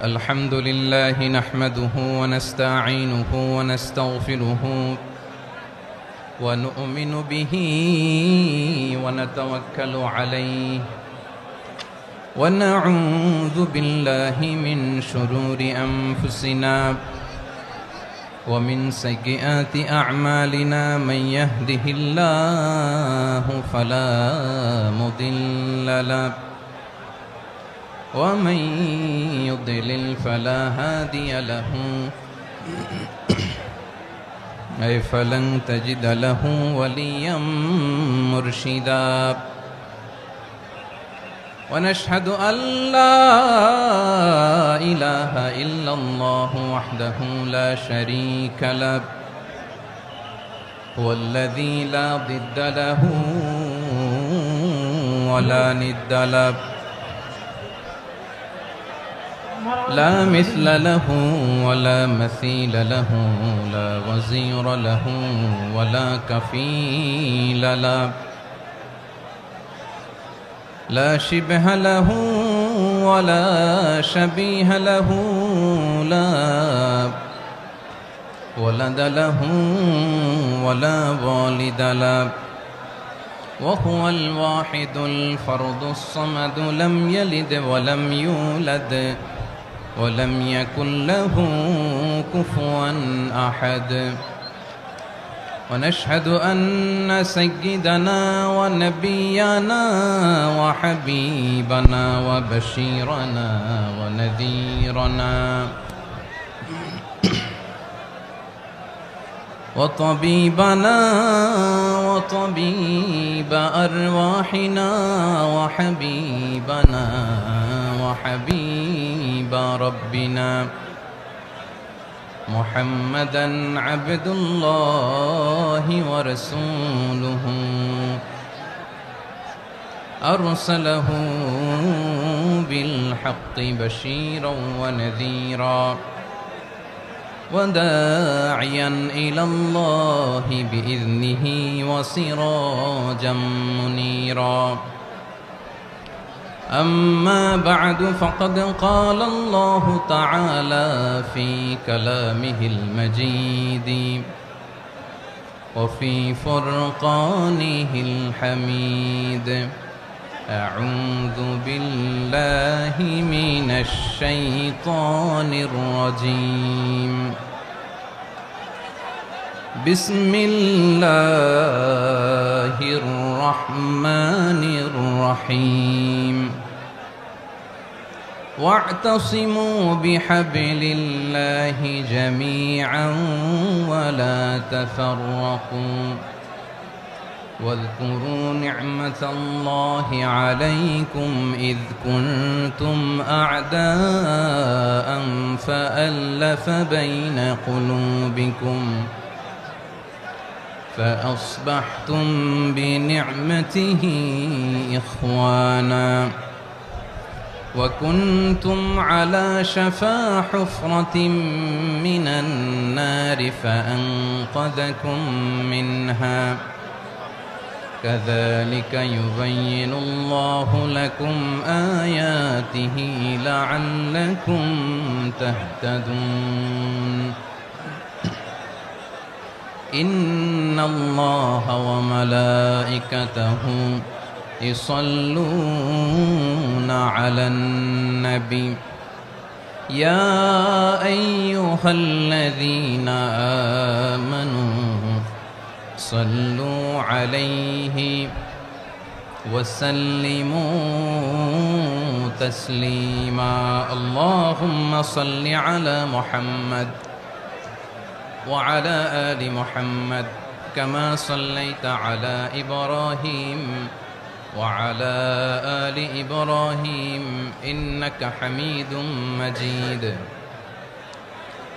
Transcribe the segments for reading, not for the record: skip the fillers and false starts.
الحمد لله نحمده ونستعينه ونستغفره ونؤمن به ونتوكل عليه ونعوذ بالله من شرور أنفسنا ومن سيئات أعمالنا من يهده الله فلا مضل له ومن يضلل فلا هادي له أي فلن تجد له وليا مرشدا ونشهد أن لا إله إلا الله وحده لا شريك له هو الذي لا ضد له ولا ند له لا مثل له ولا مثيل له لا وزير له ولا كفيل له لا شبه له ولا شبيه له لا ولد له ولا والد له وهو الواحد الفرد الصمد لم يلد ولم يولد ولم يكن له كفوا أحد ونشهد أن سيدنا ونبينا وحبيبنا وبشيرنا ونذيرنا وطبيبنا وطبيب أرواحنا وحبيبنا وحبيب ربنا محمدًا عبد الله ورسوله أرسله بالحق بشيرا ونذيرا وداعيا إلى الله بإذنه وسراجا منيرا أما بعد فقد قال الله تعالى في كلامه المجيد وفي فرقانه الحميد أعوذ بالله من الشيطان الرجيم بسم الله الرحمن الرحيم واعتصموا بحبل الله جميعا ولا تفرقوا واذكروا نعمة الله عليكم إذ كنتم أعداء فألف بين قلوبكم فأصبحتم بنعمته إخوانا وكنتم على شفا حفرة من النار فأنقذكم منها كذلك يبين الله لكم آياته لعلكم تهتدون إن الله وملائكته يصلون على النبي يا أيها الذين آمنوا صلوا عليه وسلموا تسليما اللهم صل على محمد وعلى آل محمد كما صليت على إبراهيم وعلى آل إبراهيم إنك حميد مجيد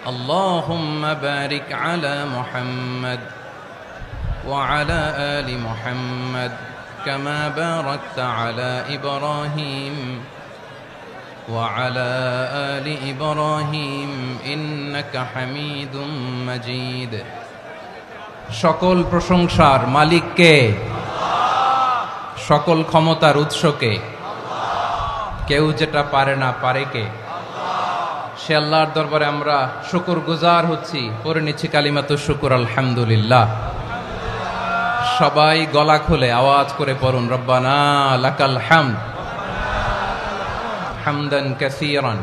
اللهم بارك على محمد وعلى آل محمد كما باركت على إبراهيم وعلى آل إبراهيم إنك حميد مجيد সকল প্রশংসার মালিক কে? সকল ক্ষমতার উৎসকে, কেউ যেটা পারে না পারে কে? সে আল্লাহর দরবারে আমরা শুকরগুজার হচ্ছি, পড়ে নিচ্ছি কালিমাতুশ শুকর আলহামদুলিল্লাহ। সবাই গলা খুলে আওয়াজ করে পড়ুন, রব্বানা লাকাল হামদ হামদান কাসীরান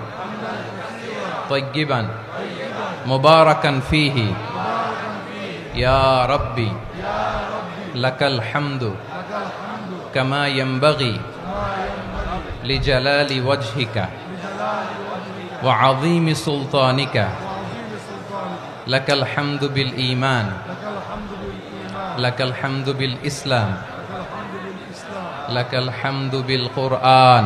তাইয়্যিবান মুবারাকান ফীহি ইয়া রাব্বি লাকাল হামদু কামা ইয়ানবাগি লিজালালি ওয়াজহিকা ওয়া আযীমি সুলতানিকা লাকাল হামদু বিল ঈমান লাকাল হামদু বিল ইসলাম লাকাল হামদু বিল কুরআন।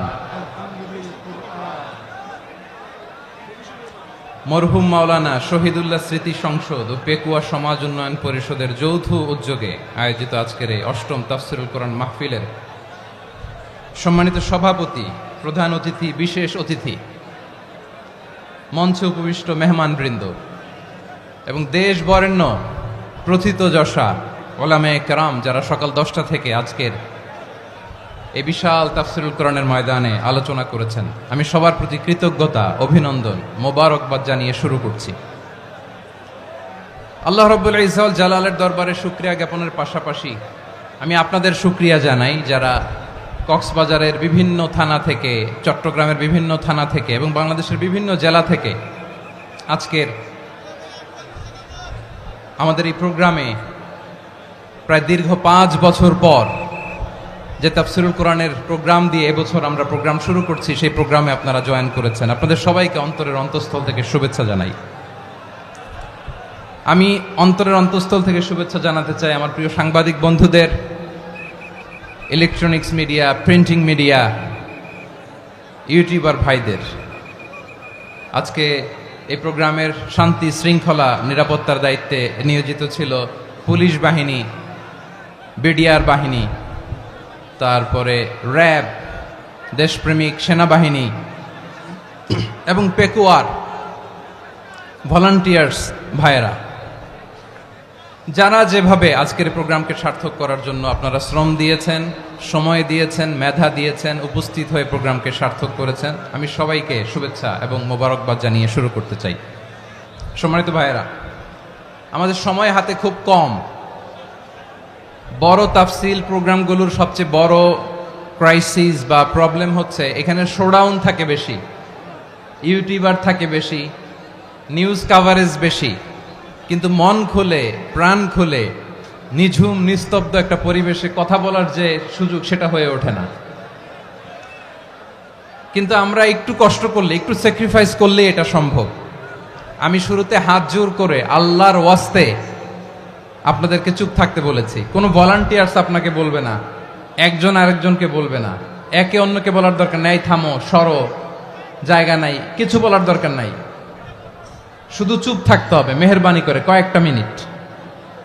মরহুম মাওলানা শহীদুল্লাহ স্মৃতি সংসদ ও পেকুয়া সমাজ উন্নয়ন পরিষদের যৌথ উদ্যোগে আয়োজিত আজকের এই অষ্টম তাফসীরুল কোরআন মাহফিলের সম্মানিত সভাপতি, প্রধান অতিথি, বিশেষ অতিথি, মঞ্চে উপবিষ্ট মেহমানবৃন্দ এবং দেশ বরেণ্য প্রথিতযশা ওলামায়ে কেরাম যারা সকাল 10টা থেকে আজকের এই বিশাল তাফসীরুল কোরআনের ময়দানে আলোচনা করেছেন, আমি সবার প্রতি কৃতজ্ঞতা, অভিনন্দন, মোবারকবাদ জানিয়ে শুরু করছি। আল্লাহ রাব্বুল ইজ্জত ওয়াল জালালের দরবারে শুকরিয়া জ্ঞাপনের পাশাপাশি আমি আপনাদের শুকরিয়া জানাই যারা কক্সবাজারের বিভিন্ন থানা থেকে, চট্টগ্রামের বিভিন্ন থানা থেকে এবং বাংলাদেশের বিভিন্ন জেলা থেকে আজকের আমাদের এই প্রোগ্রামে প্রায় দীর্ঘ 5 বছর পর যে তাফসীরুল কোরআনের প্রোগ্রাম দিয়ে এবছর আমরা প্রোগ্রাম শুরু করছি, সেই প্রোগ্রামে আপনারা জয়েন করেছেন। আপনাদের সবাইকে অন্তরের অন্তঃস্থল থেকে শুভেচ্ছা জানাই। আমি অন্তরের অন্তঃস্থল থেকে শুভেচ্ছা জানাতে চাই আমার প্রিয় সাংবাদিক বন্ধুদের, electronics media, printing media, YouTuber ভাইদের। আজকে এই প্রোগ্রামের শান্তি শৃঙ্খলা নিরাপত্তার দায়িত্বে নিয়োজিত ছিল পুলিশ বাহিনী, বিডিআর বাহিনী, তারপরে র্যাব, দেশপ্রেমিক সেনাবাহিনী এবং পেকুয়ার ভলান্টিয়ার্স ভাইয়েরা, যারা যেভাবে আজকের প্রোগ্রামকে সার্থক করার জন্য আপনারা শ্রম দিয়েছেন, সময় দিয়েছেন, মেধা দিয়েছেন, উপস্থিত হয়ে প্রোগ্রামকে সার্থক করেছেন, আমি সবাইকে শুভেচ্ছা এবং মোবারকবাদ জানিয়ে শুরু করতে চাই। সম্মানিত ভাইয়েরা, আমাদের সময় হাতে খুব কম। বড় তাফসীল প্রোগ্রামগুলোর সবচেয়ে বড় ক্রাইসিস বা প্রবলেম হচ্ছে এখানে শোডাউন থাকে বেশি, ইউটিউবার থাকে বেশি, নিউজ কাভারেজ বেশি, কিন্তু মন খুলে, প্রাণ খুলে, নিঝুম নিস্তব্ধ একটা পরিবেশে কথা বলার যে সুযোগ, সেটা হয়ে ওঠে না। কিন্তু আমরা একটু কষ্ট করলে, একটু স্যাক্রিফাইস করলে এটা সম্ভব। আমি শুরুতে হাত জোর করে আল্লাহর ওয়াস্তে আপনাদেরকে চুপ থাকতে বলেছি। কোনো ভলান্টিয়ার্স আপনাকে বলবে না, একজন আরেকজনকে বলবে না, একে অন্যকে বলার দরকার নাই, থামো, সরো, জায়গা নাই, কিছু বলার দরকার নাই। শুধু চুপ থাকতে হবে মেহেরবানি করে কয়েকটা মিনিট।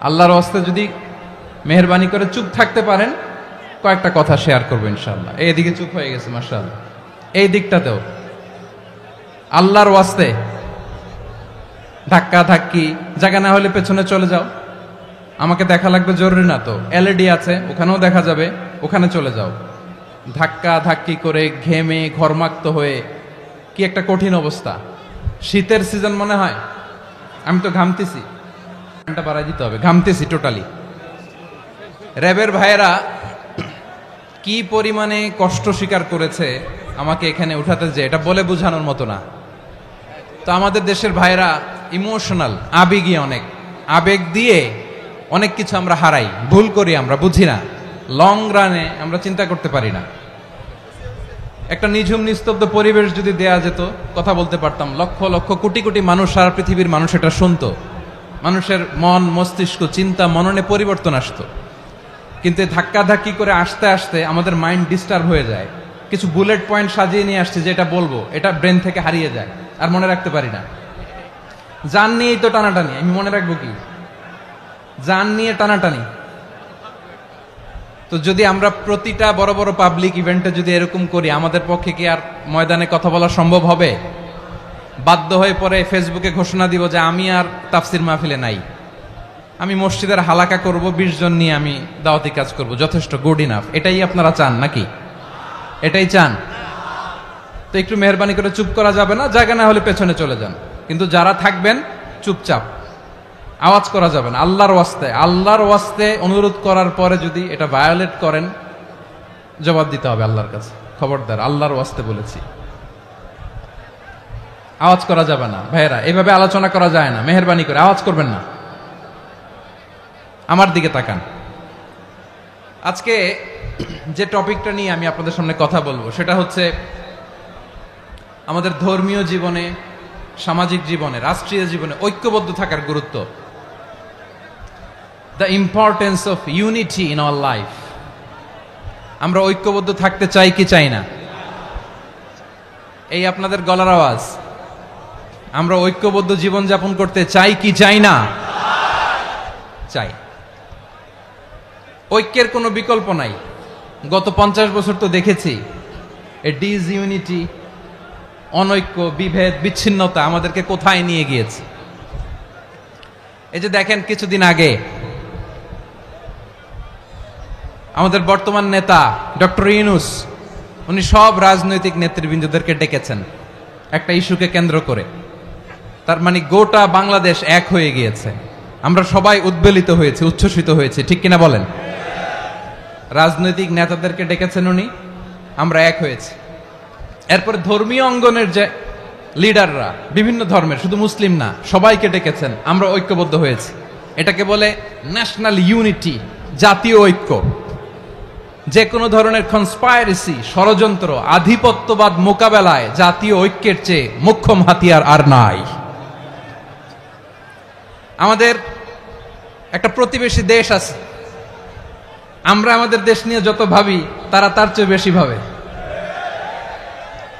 আল্লাহর ওয়াস্তে যদি মেহেরবানি করে চুপ থাকতে পারেন, কয়েকটা কথা শেয়ার করবো ইনশাআল্লাহ। এইদিকে চুপ হয়ে গেছে মাশাআল্লাহ, এই দিকটাতেও আল্লাহর ওয়াস্তে ধাক্কা ধাক্কি, জায়গা না হলে পেছনে চলে যাও, আমাকে দেখা লাগবে জরুরি না তো, এলইডি আছে ওখানেও দেখা যাবে, ওখানে চলে যাও। ধাক্কা ধাক্কি করে ঘেমে ঘর্মাক্ত হয়ে কি একটা কঠিন অবস্থা। শীতের সিজন মনে হয়, আমি তো ঘামতেছি, বাড়াই দিতে হবে, ঘামতেছি টোটালি। র্যাবের ভাইয়েরা কি পরিমাণে কষ্ট স্বীকার করেছে আমাকে এখানে উঠাতে, যে এটা বলে বোঝানোর মতো না। তো আমাদের দেশের ভাইয়েরা ইমোশনাল, আবেগী, অনেক আবেগ দিয়ে অনেক কিছু আমরা হারাই, ভুল করি, আমরা বুঝি না, লং রানে আমরা চিন্তা করতে পারি না। একটা নিঝুম নিস্তব্ধ পরিবেশ যদি দেয়া যেত, কথা বলতে পারতাম, লক্ষ লক্ষ কোটি কোটি মানুষ, সারা পৃথিবীর মানুষ এটা শুনতো, মানুষের মন, মস্তিষ্ক, চিন্তা, মননে পরিবর্তন আসতো। কিন্তু ধাক্কা ধাক্কি করে আসতে আসতে আমাদের মাইন্ড ডিস্টার্ব হয়ে যায়। কিছু বুলেট পয়েন্ট সাজিয়ে নিয়ে আসছে, যেটা বলবো এটা ব্রেন থেকে হারিয়ে যায়, আর মনে রাখতে পারি না। জান নিয়েই তো টানাটানি, আমি মনে রাখবো কি? জান নিয়ে টানাটানি। তো যদি আমরা প্রতিটা বড় বড় পাবলিক ইভেন্টে যদি এরকম করি, আমাদের পক্ষে কি আর ময়দানে কথা বলা সম্ভব হবে? বাধ্য হয়ে পরে ফেসবুকে ঘোষণা দিব যে আমি আর তাফসির মাহফিলে নাই। আমি মসজিদের হালাকা করব, 20 জন নিয়ে আমি দাওয়াতি কাজ করব, যথেষ্ট, গুড ইনাফ। এটাই আপনারা চান নাকি? এটাই চান? তো একটু মেহরবানি করে চুপ করা যাবে না? জায়গা না হলে পেছনে চলে যান, কিন্তু যারা থাকবেন চুপচাপ, আওয়াজ করা যাবে না। আল্লাহর ওয়াস্তে অনুরোধ করার পরে যদি এটা ভায়োলেট করেন, জবাব দিতে হবে আল্লাহর কাছে। খবরদার, আল্লাহর ওয়াস্তে বলেছি, আওয়াজ করা যাবে না। ভাইয়েরা, এভাবে আলোচনা করা যায় না, মেহরবানি করে আওয়াজ করবেন না। আমার দিকে তাকান। আজকে যে টপিকটা নিয়ে আমি আপনাদের সামনে কথা বলবো সেটা হচ্ছে আমাদের ধর্মীয় জীবনে, সামাজিক জীবনে, রাষ্ট্রীয় জীবনে ঐক্যবদ্ধ থাকার গুরুত্ব। The importance of unity in our life. আমরা ঐক্যবদ্ধ থাকতে চাই কি চাই না? এই আপনাদের গলার আওয়াজ। আমরা ঐক্যবদ্ধ জীবন যাপন করতে চাই কি চাই না? চাই। ঐক্যের কোনো বিকল্প নাই। গত 50 বছর তো দেখেছি এ ডিসইউনিটি, অনৈক্য, বিভেদ, বিচ্ছিন্নতা আমাদেরকে কোথায় নিয়ে গিয়েছে। এই যে দেখেন, কিছুদিন আগে আমাদের বর্তমান নেতা ডক্টর ইউনূস, উনি সব রাজনৈতিক নেতৃবৃন্দদেরকে ডেকেছেন একটা ইস্যুকে কেন্দ্র করে। তার মানে গোটা বাংলাদেশ এক হয়ে গিয়েছে। আমরা সবাই উদ্বেলিত হয়েছে, উচ্ছ্বসিত হয়েছে, ঠিক কিনা বলেন? রাজনৈতিক নেতাদেরকে ডেকেছেন উনি, আমরা এক হয়েছি। এরপরে ধর্মীয় অঙ্গনের যে লিডাররা, বিভিন্ন ধর্মের, শুধু মুসলিম না, সবাইকে ডেকেছেন, আমরা ঐক্যবদ্ধ হয়েছি। এটাকে বলে ন্যাশনাল ইউনিটি, জাতীয় ঐক্য। যে কোনো ধরনের কনস্পাইরেসি, ষড়যন্ত্র, আধিপত্যবাদ মোকাবেলায় জাতীয় ঐক্যের চেয়ে মোক্ষম হাতিয়ার আর নাই। আমাদের একটা প্রতিবেশী দেশ আছে, আমরা আমাদের দেশ নিয়ে যত ভাবি তারা তার চেয়ে বেশি ভাবে।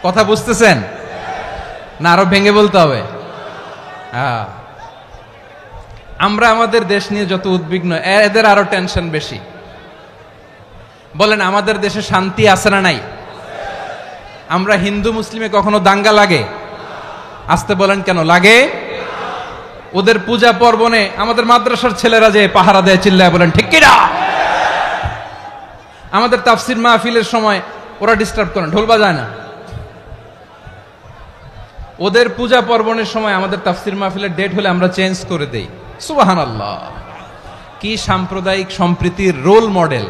কথা বুঝতেছেন না? আরো ভেঙে বলতে হবে। আমরা আমাদের দেশ নিয়ে যত উদ্বিগ্ন, এদের আরো টেনশন বেশি। বলেন, আমাদের দেশে শান্তি আছে না নাই? আমরা হিন্দু মুসলিমে কখনো দাঙ্গা লাগে? আসতে বলেন, কেন লাগে? ওদের পূজা পার্বণে আমাদের মাদ্রাসার ছেলেরা যে পাহারা দেয়, চিল্লায় বলেন ঠিক কিনা? আমাদের তাফসির মাহফিলের সময় ওরা ডিস্টার্ব করে, ঢোল বাজায় না। ওদের পূজা পার্বণের সময় আমাদের তাফসির মাহফিলের ডেট হলে আমরা চেঞ্জ করে দেই। সুবহানাল্লাহ, কি সাম্প্রদায়িক সম্প্রীতির রোল মডেল।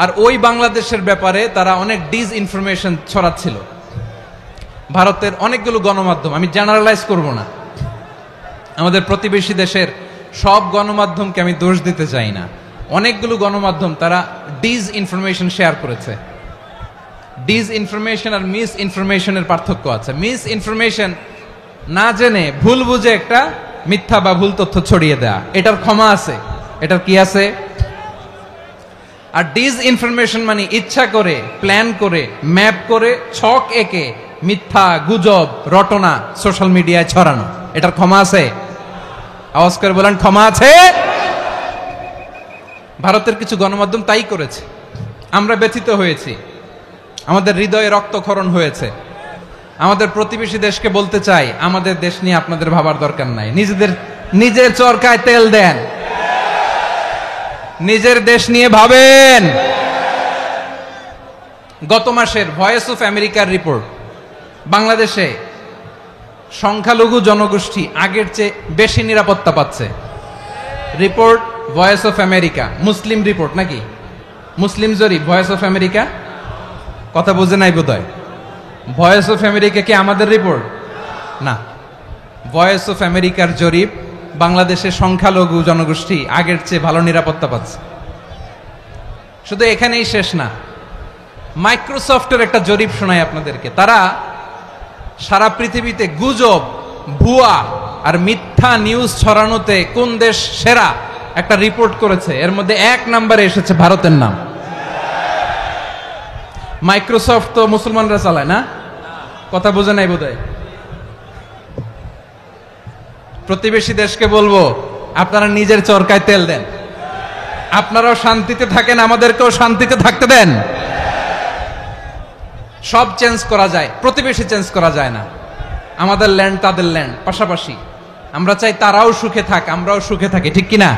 আর ওই বাংলাদেশের ব্যাপারে তারা অনেক ডিসইনফরমেশন ছড়াচ্ছিল। ভারতের অনেকগুলো গণমাধ্যম, আমি জেনারেলাইজ করব না, আমাদের প্রতিবেশী দেশের সব গণমাধ্যমকে আমি দোষ দিতে চাই না, অনেকগুলো গণমাধ্যম তারা ডিসইনফরমেশন শেয়ার করেছে। ডিসইনফরমেশন আর মিস ইনফরমেশনের পার্থক্য আছে। মিস ইনফরমেশন না জেনে ভুল বুঝে একটা মিথ্যা বা ভুল তথ্য ছড়িয়ে দেয়া, এটার ক্ষমা আছে, এটার কি আছে? আর ডিসইনফরমেশন মানে ইচ্ছা করে, প্ল্যান করে, ম্যাপ করে, ছক এঁকে মিথ্যা, গুজব, রটনা সোশ্যাল মিডিয়ায় ছড়ানো, এটার ক্ষমা আছে? আওয়াজ করে বলেন, ক্ষমা আছে? ভারতের কিছু গণমাধ্যম তাই করেছে। আমরা ব্যথিত হয়েছি, আমাদের হৃদয়ে রক্তক্ষরণ হয়েছে। আমাদের প্রতিবেশী দেশকে বলতে চাই, আমাদের দেশ নিয়ে আপনাদের ভাবার দরকার নাই। নিজের চরকায় তেল দেন, নিজের দেশ নিয়ে ভাবেন। গত মাসের ভয়েস অফ আমেরিকার রিপোর্ট, বাংলাদেশে সংখ্যালঘু জনগোষ্ঠী আগের চেয়ে বেশি নিরাপত্তা পাচ্ছে। Report voice of America, Muslim report নাকি? মুসলিম জরিপ, ভয়েস অফ আমেরিকা। কথা বুঝে নাই বোধহয়। ভয়েস অফ আমেরিকা কি আমাদের রিপোর্ট? না, ভয়েস অফ আমেরিকার জরিপ, বাংলাদেশের সংখ্যালঘু জনগোষ্ঠী আগের চেয়ে ভালো নিরাপত্তা পাচ্ছে। শুধু এখানেই শেষ না, মাইক্রোসফটের একটা জরিপ শোনায় আপনাদেরকে। তারা সারা পৃথিবীতে গুজব, ভুয়া আর মিথ্যা নিউজ ছড়ানোতে কোন দেশ সেরা একটা রিপোর্ট করেছে। এর মধ্যে 1 নম্বরে এসেছে ভারতের নাম। মাইক্রোসফট তো মুসলমানরা চালায় না? কথা বোঝে নাই বোধহয়। প্রতিবেশী দেশকে বলবো, আপনারা নিজের চরকায় তেল দেন, আপনারাও শান্তিতে থাকেন, আমাদেরকেও শান্তিতে থাকতে দেন। সব চেঞ্জ করা যায়, প্রতিবেশী চেঞ্জ করা যায় না। আমাদের ল্যান্ড তাদের ল্যান্ড, পাশাপাশি। আমরা চাই তারাও সুখে থাক, আমরাও সুখে থাকি, ঠিক কিনা?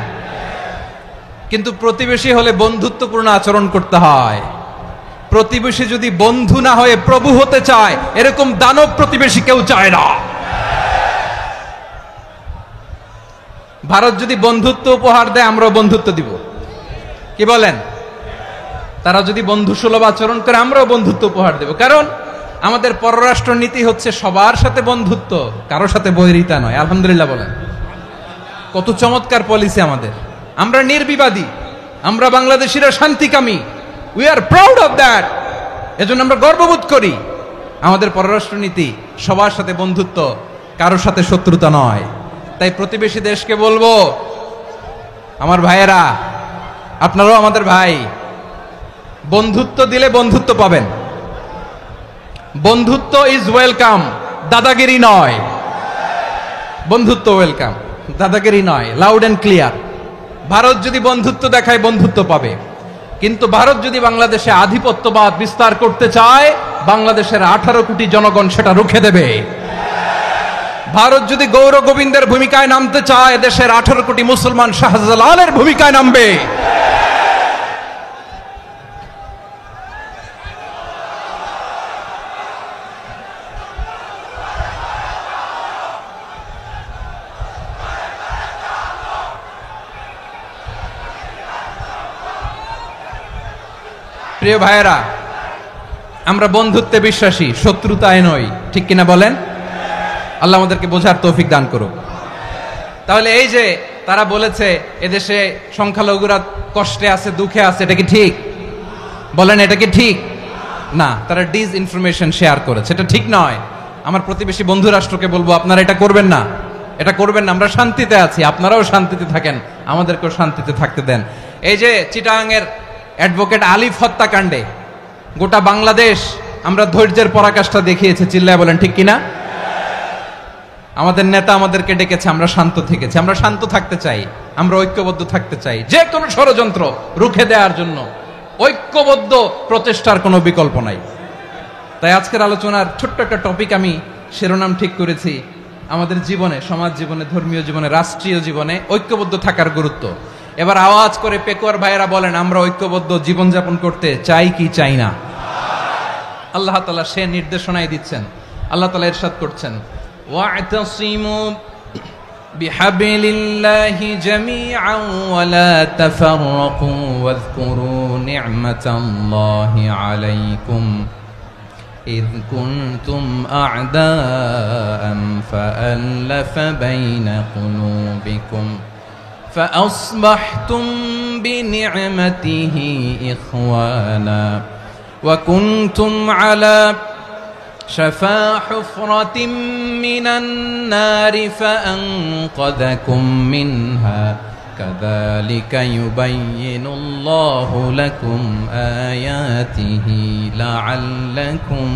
কিন্তু প্রতিবেশী হলে বন্ধুত্বপূর্ণ আচরণ করতে হয়। প্রতিবেশী যদি বন্ধু না হয়ে প্রভু হতে চায়, এরকম দানব প্রতিবেশী কেউ চায় না। ভারত যদি বন্ধুত্ব উপহার দেয়, আমরাও বন্ধুত্ব দিব, কি বলেন? তারা যদি বন্ধুসুলভ আচরণ করে, আমরাও বন্ধুত্ব উপহার দেব। কারণ আমাদের পররাষ্ট্র নীতি হচ্ছে সবার সাথে বন্ধুত্ব, কারোর সাথে বৈরিতা নয়। আলহামদুলিল্লাহ বলেন, কত চমৎকার পলিসি আমাদের। আমরা নির্বিবাদী, আমরা বাংলাদেশিরা শান্তিকামী। We are proud of that. এজন্য আমরা গর্ববোধ করি। আমাদের পররাষ্ট্র নীতি সবার সাথে বন্ধুত্ব, কারোর সাথে শত্রুতা নয়। তাই প্রতিবেশী দেশকে বলবো, আমার ভাইয়েরা, আপনারাও আমাদের ভাই, বন্ধুত্ব দিলে বন্ধুত্ব পাবেন। বন্ধুত্ব ইজ ওয়েলকাম, দাদাগিরি নয়। বন্ধুত্ব ওয়েলকাম, দাদাগিরি নয়। Loud and clear. ভারত যদি বন্ধুত্ব দেখায়, বন্ধুত্ব পাবে। কিন্তু ভারত যদি বাংলাদেশে আধিপত্যবাদ বিস্তার করতে চায়, বাংলাদেশের 18 কোটি জনগণ সেটা রুখে দেবে। ভারত যদি গৌর গোবিন্দের ভূমিকায় নামতে চায়, দেশের 18 কোটি মুসলমান শাহজালালের ভূমিকায় নামবে। প্রিয় ভাইয়েরা, আমরা বন্ধুত্বে বিশ্বাসী, শত্রুতায় নই, ঠিক কিনা বলেন? আল্লাহ আমাদেরকে বোঝার তৌফিক দান করুক। তাহলে এই যে তারা বলেছে এদেশে সংখ্যালঘুরা কষ্টে আছে, দুঃখে আছে, এটা কি ঠিক? বলেন, এটা কি ঠিক? না, তারা ডিস ইনফরমেশন শেয়ার করেছে, এটা ঠিক নয়। আমার প্রতিবেশী বন্ধু রাষ্ট্রকে বলবো, আপনারা এটা করবেন না, এটা করবেন না। আমরা শান্তিতে আছি, আপনারাও শান্তিতে থাকেন, আমাদেরকেও শান্তিতে থাকতে দেন। এই যে চিটাগাংয়ের অ্যাডভোকেট আলিফ হত্যাকাণ্ডে গোটা বাংলাদেশ আমরা ধৈর্যের পরাকাষ্ঠা দেখিয়েছে, চিল্লায় বলেন ঠিক কিনা? আমাদের নেতা আমাদেরকে ডেকেছে, আমরা শান্ত থেকেছি। আমরা শান্ত থাকতে চাই, আমরা ঐক্যবদ্ধ থাকতে চাই। যে কোনো ষড়যন্ত্র রুখে দেওয়ার জন্য ঐক্যবদ্ধ প্রচেষ্টার কোনো বিকল্প নাই। তাই আজকের আলোচনার ছোট্ট একটা টপিক আমি শিরোনাম ঠিক করেছি, আমাদের জীবনে, সমাজ জীবনে, ধর্মীয় জীবনে, রাষ্ট্রীয় জীবনে ঐক্যবদ্ধ থাকার গুরুত্ব। এবার আওয়াজ করে পেকুয়ার ভাইয়েরা বলেন, আমরা ঐক্যবদ্ধ জীবনযাপন করতে চাই কি চাই না? আল্লাহ তাআলা সে নির্দেশনাই দিচ্ছেন। আল্লাহ তাআলা ইরশাদ করছেন, ওয়া'তাসিমু বিহাবলিল্লাহি জামিআন ওয়া লা তাফাররাকু ওয়াযকুরু নি'মাতাল্লাহি আলাইকুম إذ كنتم أعداء فألف بين قلوبكم فأصبحتم بنعمته إخوانا وكنتم على شفا حفرة من النار فأنقذكم منها كذلك يبين الله لكم آياته لعلكم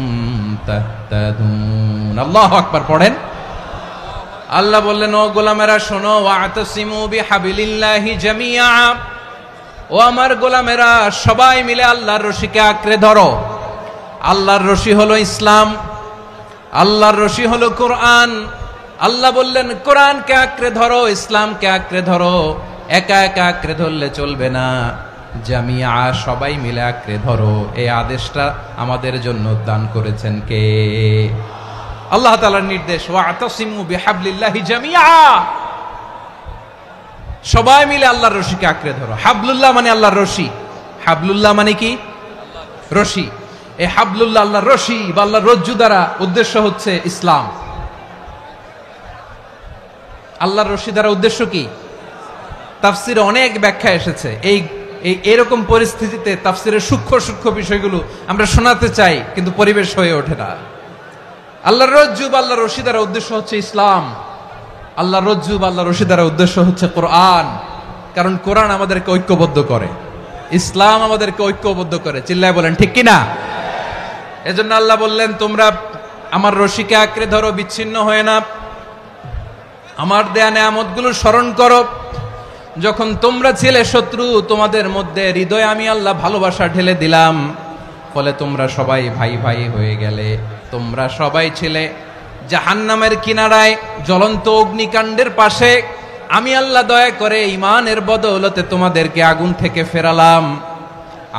تهتدون الله أكبر পড়েন। আল্লাহ বললেন, ও গোলামেরা শোনো, ওয়া'তাসিমু বিহাবলিল্লাহি জামিআ, ও আমার গোলামেরা সবাই মিলে আল্লাহর রশিকে আঁকড়ে ধরো। আল্লাহর রশি হলো ইসলাম, আল্লাহর রশি হলো কোরআন। আল্লাহ বললেন, কোরআনকে আঁকড়ে ধরো, ইসলামকে আঁকড়ে ধরো। একা একা আঁকড়ে ধরলে চলবে না, জামিআ সবাই মিলে আঁকড়ে ধরো। এই আদেশটা আমাদের জন্য দান করেছেন কে? আল্লাহ তাআলার নির্দেশ, ওয়া'তাসিমু বিহাবলিল্লাহি জামিআ, সবাই মিলে আল্লাহর রশিকে আঁকড়ে ধরো। হাবলুল্লাহ মানে আল্লাহর রশি। হাবলুল্লাহ মানে কি? রশি। এই হাবলুল্লাহ আল্লাহর রশি বা আল্লাহর রজ্জু দ্বারা উদ্দেশ্য হচ্ছে ইসলাম। আল্লাহর রশি দ্বারা উদ্দেশ্য কি? তাফসিরে অনেক ব্যাখ্যা এসেছে। এরকম পরিস্থিতিতে তাফসিরের সূক্ষ্ম সূক্ষ্ম বিষয়গুলো আমরা শোনাতে চাই, কিন্তু পরিবেশ হয়ে ওঠে না। আল্লাহর রজ্জু বা আল্লাহর রশি দ্বারা উদ্দেশ্য হচ্ছে ইসলাম। আল্লাহর রজ্জু বা আল্লাহর রশি দ্বারা উদ্দেশ্য হচ্ছে কোরআন। কারণ কোরআন আমাদেরকে ঐক্যবদ্ধ করে, ইসলাম আমাদেরকে ঐক্যবদ্ধ করে। চিল্লায় বলেন ঠিক কিনা? এজন্য আল্লাহ বললেন, তোমরা আমার রশিকে আঁকড়ে ধরো, বিচ্ছিন্ন হয়ে না। আমার দেয়া নেয়ামতগুলো স্মরণ করো। যখন তোমরা ছিলে শত্রু, তোমাদের মধ্যে হৃদয়ে আমি আল্লাহ ভালোবাসা ঢেলে দিলাম, ফলে তোমরা সবাই ভাই ভাই হয়ে গেলে। তোমরা সবাই ছিলে জাহান্নামের কিনারায়, জ্বলন্ত অগ্নিকাণ্ডের পাশে, আমি আল্লাহ দয়া করে ঈমানের বদৌলতে তোমাদেরকে আগুন থেকে ফেরালাম,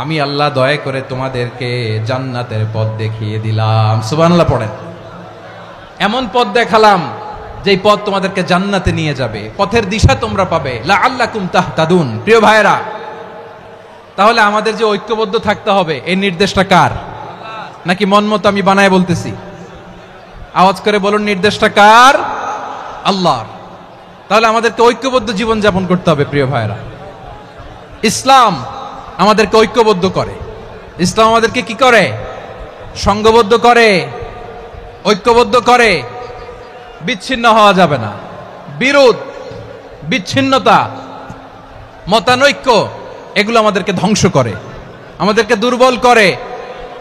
আমি আল্লাহ দয়া করে তোমাদেরকে জান্নাতের পথ দেখিয়ে দিলাম। সুবহানাল্লাহ পড়েন। এমন পথ দেখালাম যেই পথ তোমাদেরকে জান্নাতে নিয়ে যাবে, পথের দিশা তোমরা পাবে, লাআল্লাকুম তাহতাদুন। প্রিয় ভাইরা, তাহলে আমাদের যে ঐক্যবদ্ধ থাকতে হবে এই নির্দেশটা কার? নাকি মন মতো আমি বানায় বলতেছি? আওয়াজ করে বলুন, নির্দেশটা কার? আল্লাহর। তাহলে আমাদেরকে ঐক্যবদ্ধ জীবন যাপন করতে হবে। প্রিয় ভাইরা, ইসলাম আমাদেরকে ঐক্যবদ্ধ করে। ইসলাম আমাদেরকে কি করে? সংঘবদ্ধ করে, ঐক্যবদ্ধ করে। বিচ্ছিন্ন হওয়া যাবে না। বিরোধ, বিচ্ছিন্নতা, মতানৈক্য এগুলো আমাদেরকে ধ্বংস করে, আমাদেরকে দুর্বল করে।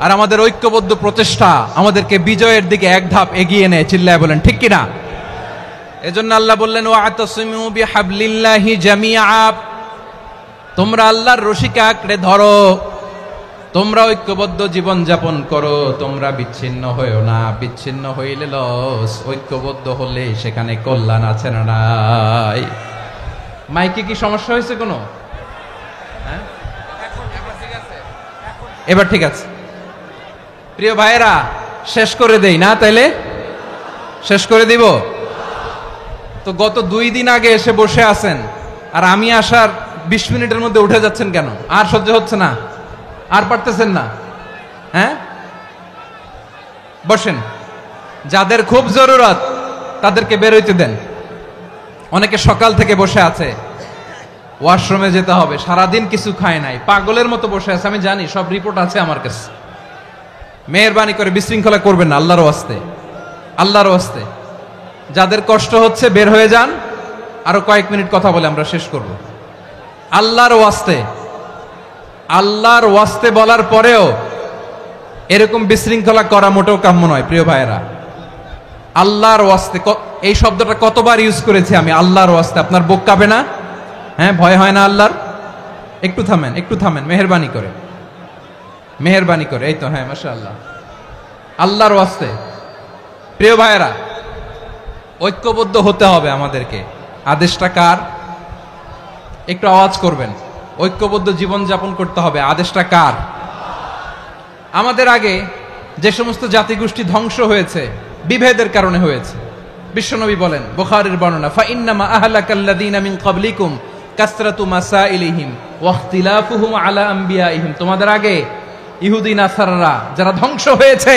আর আমাদের ঐক্যবদ্ধ প্রচেষ্টা আমাদেরকে বিজয়ের দিকে এক ধাপ এগিয়ে নেয়। চিল্লায় বলেন ঠিক কিনা? এজন্য আল্লাহ বললেন, ওয়াতাসিমু বিহাবলিল্লাহি জামিআ, তোমরা আল্লাহর রশিকে আঁকড়ে ধরো, তোমরা ঐক্যবদ্ধ জীবন যাপন করো, তোমরা বিচ্ছিন্ন হইও না। বিচ্ছিন্ন হইলে লস, ঐক্যবদ্ধ হলে সেখানে কল্যাণ আছে না নাই? মাইকে কি সমস্যা হয়েছে কোনো? হ্যাঁ, এবার ঠিক আছে। প্রিয় ভাইয়েরা, শেষ করে দেই না? তাইলে শেষ করে দিব তো। গত 2 দিন আগে এসে বসে আছেন, আর আমি আসার 20 মিনিটের মধ্যে উঠে যাচ্ছেন কেন? আর সহ্য হচ্ছে না? আর পারতেছেন না? হ্যাঁ, বসেন। যাদের খুব জরুরত তাদেরকে বের হইতে দেন। অনেকে সকাল থেকে বসে আছে, ওয়াশরুমে যেতে হবে, সারাদিন কিছু খায় নাই, পাগলের মতো বসে আছে। আমি জানি, সব রিপোর্ট আছে আমার কাছে। মেহেরবানি করে বিশৃঙ্খলা করবেন না, আল্লাহর ওয়াস্তে, আল্লাহর ওয়াস্তে। যাদের কষ্ট হচ্ছে বের হয়ে যান। আরো কয়েক মিনিট কথা বলে আমরা শেষ করব। আল্লাহর ওয়াস্তে, আল্লাহর ওয়াস্তে বলার পরেও এরকম বিশৃঙ্খলা করা মোটেও কাম্য নয়। প্রিয় ভাইয়েরা, আল্লাহর ওয়াস্তে, এই শব্দটা কতবার ইউজ করেছি আমি, আল্লাহর ওয়াস্তে। আপনার বুক কাঁপে না? হ্যাঁ, ভয় হয় না আল্লাহর? একটু থামেন, একটু থামেন, মেহেরবানি করে, মেহেরবানি করে। এই তো, হ্যাঁ, মাশাআল্লাহ। আল্লাহর ওয়াস্তে প্রিয় ভাইয়েরা, ঐক্যবদ্ধ হতে হবে আমাদেরকে। আদেশটা কার? একটু আওয়াজ করবেন। ঐক্যবদ্ধ জীবন যাপন করতে হবে, আদেশটা কার? আমাদের আগে যে সমস্ত জাতিগোষ্ঠী ধ্বংস হয়েছে বিভেদের কারণে হয়েছে। বিশ্বনবী বলেন, বুখারীর বর্ণনা, ফা ইন্নামা আহলাকাল্লাযীনা মিন ক্বাবলিকুম কাসরাতু মাসাইলিহিম ওয়া ইখতিলাফুহুম আলা আম্বিয়াইহিম। তোমাদের আগে ইহুদি নাসারারা যারা ধ্বংস হয়েছে,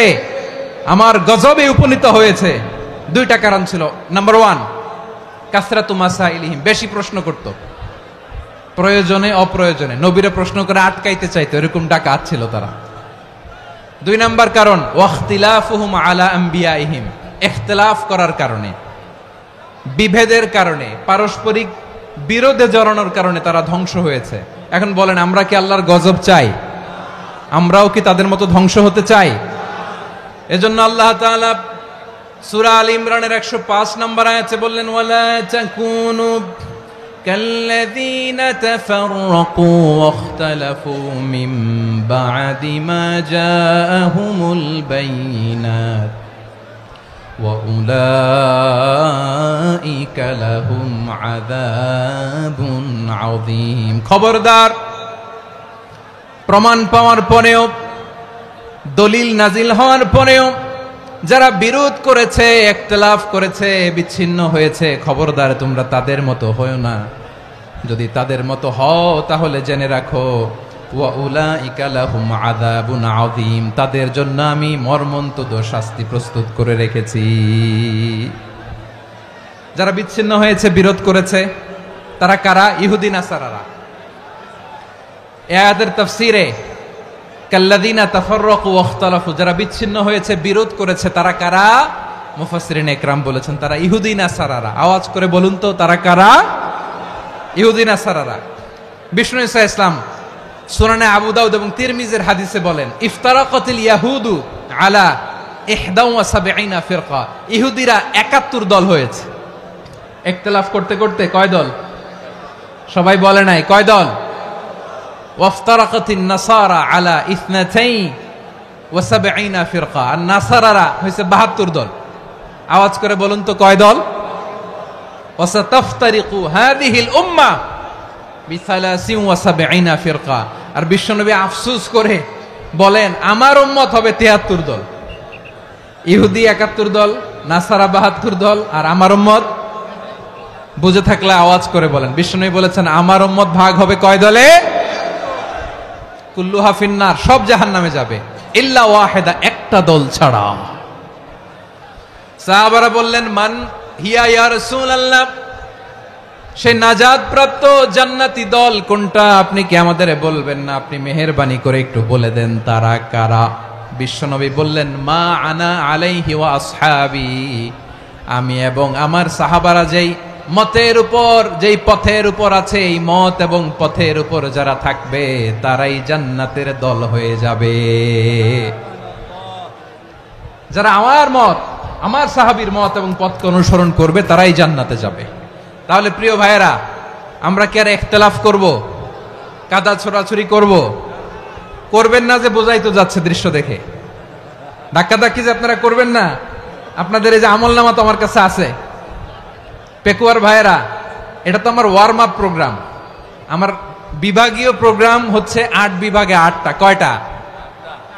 আমার গজবে উপনীত হয়েছে, 2টা কারণ ছিল। নাম্বার 1, কাসরাতু মাসাইলিহিম, বেশি প্রশ্ন করত, প্রয়োজনে অপ্রয়োজনে নবীরে প্রশ্ন করে আটকাইতে চাইতো, এরকম ডাকাত ছিল তারা। 2 নাম্বার কারণ, ওয়াখতিলাফুহুম আলা আম্বিয়াইহিম, ইখতিলাফ করার কারণে, বিভেদের কারণে, পারস্পরিক বিরোধে জড়ানোর কারণে তারা ধ্বংস হয়েছে। এখন বলেন, আমরা কি আল্লাহর গজব চাই? আমরাও কি তাদের মতো ধ্বংস হতে চাই? এজন্য আল্লাহ তাআলা সূরা আল ইমরানের 105 নম্বর আয়াতে বললেন, ওয়ালা তাকুনু কাল্লাযীনা তাফাররাকু ওয়াখতালাফু মিন বা'দি মা জাআহুমুল বাইয়িনাত ওয়া উলাইকা লাহুম আযাবুন আযীম। খবরদার, প্রমাণ পাওয়ার পরেও, দলিল নাজিল হওয়ার পরেও যারা বিরোধ করেছে, ইখতিলাফ করেছে, বিচ্ছিন্ন হয়েছে, খবরদার তোমরা তাদের মতো হয়ো না। যদি তাদের মতো হও তাহলে জেনে রাখো, ওয়া উলাইকা লাহুম আযাবুন আযীম, তাদের জন্য আমি মর্মন্তুদ শাস্তি প্রস্তুত করে রেখেছি। যারা বিচ্ছিন্ন হয়েছে, বিরোধ করেছে, তারা কারা? ইহুদি নাসারারা। এই আয়াতের তাফসীরে কাল্লাযীনা তাফাররাকু ওয়াখতালাফু, যারা বিচ্ছিন্ন হয়েছে, বিরোধ করেছে, তারা কারা? মুফাসসিরিন ইকরাম বলেছেন তারা ইহুদি নাসারারা। আওয়াজ করে বলুন তো, তারা কারা? ইহুদি নাসারারা। বিষ্ণু ঈসা ইসলাম সুনানে আবু দাউদ এবং তিরমিজির হাদিসে বলেন, ইফতারাকাতিল ইয়াহুদু আলা 71 ফিরকা, ইহুদিরা 71 দল হয়েছে। ইখতিলাফ করতে করতে কয় দল? সবাই বলে নাই, কয় দল? ওয়াফতারাকাতিন নাসারা আলা 72 ফিরকা, আর নাসারারা হয়েছে 72 দল। আওয়াজ করে বলুন তো, কয় দল? ওয়াসাতাফতারিকু হাযিহিল উম্মাহ বিসালাসিন ওয়া সাবঈনা ফিরকা। আর বিশ্বনবী আফসোস করে বলেন আমার উম্মত হবে 73 দল, ইহুদি 71 দল, নাসারা 72 দল, আর আমার উম্মত বুঝে থাকলে আওয়াজ করে বলেন। বিশ্বনবী বলেছেন আমার উম্মত ভাগ হবে কয় দলে? কুল্লুহা ফিন্নার, সব জাহান্নামে যাবে, ইল্লা ওয়াহিদা, একটা দল ছাড়া। সাহাবারা বললেন মান হিয়া ইয়া রাসূলুল্লাহ, সেই নাজাত প্রাপ্ত জান্নাতি দল কোনটা আপনি কি আমাদের বলবেন না? আপনি মেহেরবানি করে একটু বলে দেন তারা কারা। বিশ্বনবী বললেন মা আনা আলাইহি ওয়া আসহাবি, আমি এবং আমার সাহাবারা যেই মতের উপর, যেই পথের উপর আছে, এই মত এবং পথের উপর যারা থাকবে তারাই জান্নাতের দল হয়ে যাবে। যারা আমার মত, আমার সাহাবীর মত এবং পথকে অনুসরণ করবে তারাই জান্নাতে যাবে। তাহলে প্রিয় ভাইয়েরা, আমরা কি আর ইখতিলাফ করব, কাদা ছোড়াছুরি করব? করবেন না যে বোঝাই তো যাচ্ছে দৃশ্য দেখে। ধাক্কাধাক্কি যে আপনারা করবেন না, আপনাদের এই যে আমলনামা তো আমার কাছে আছে। পেকুয়ার ভাইয়েরা, এটা তো আমার ওয়ার্ম আপ প্রোগ্রাম। আমার বিভাগীয় প্রোগ্রাম হচ্ছে 8 বিভাগে 8টা। কয়টা?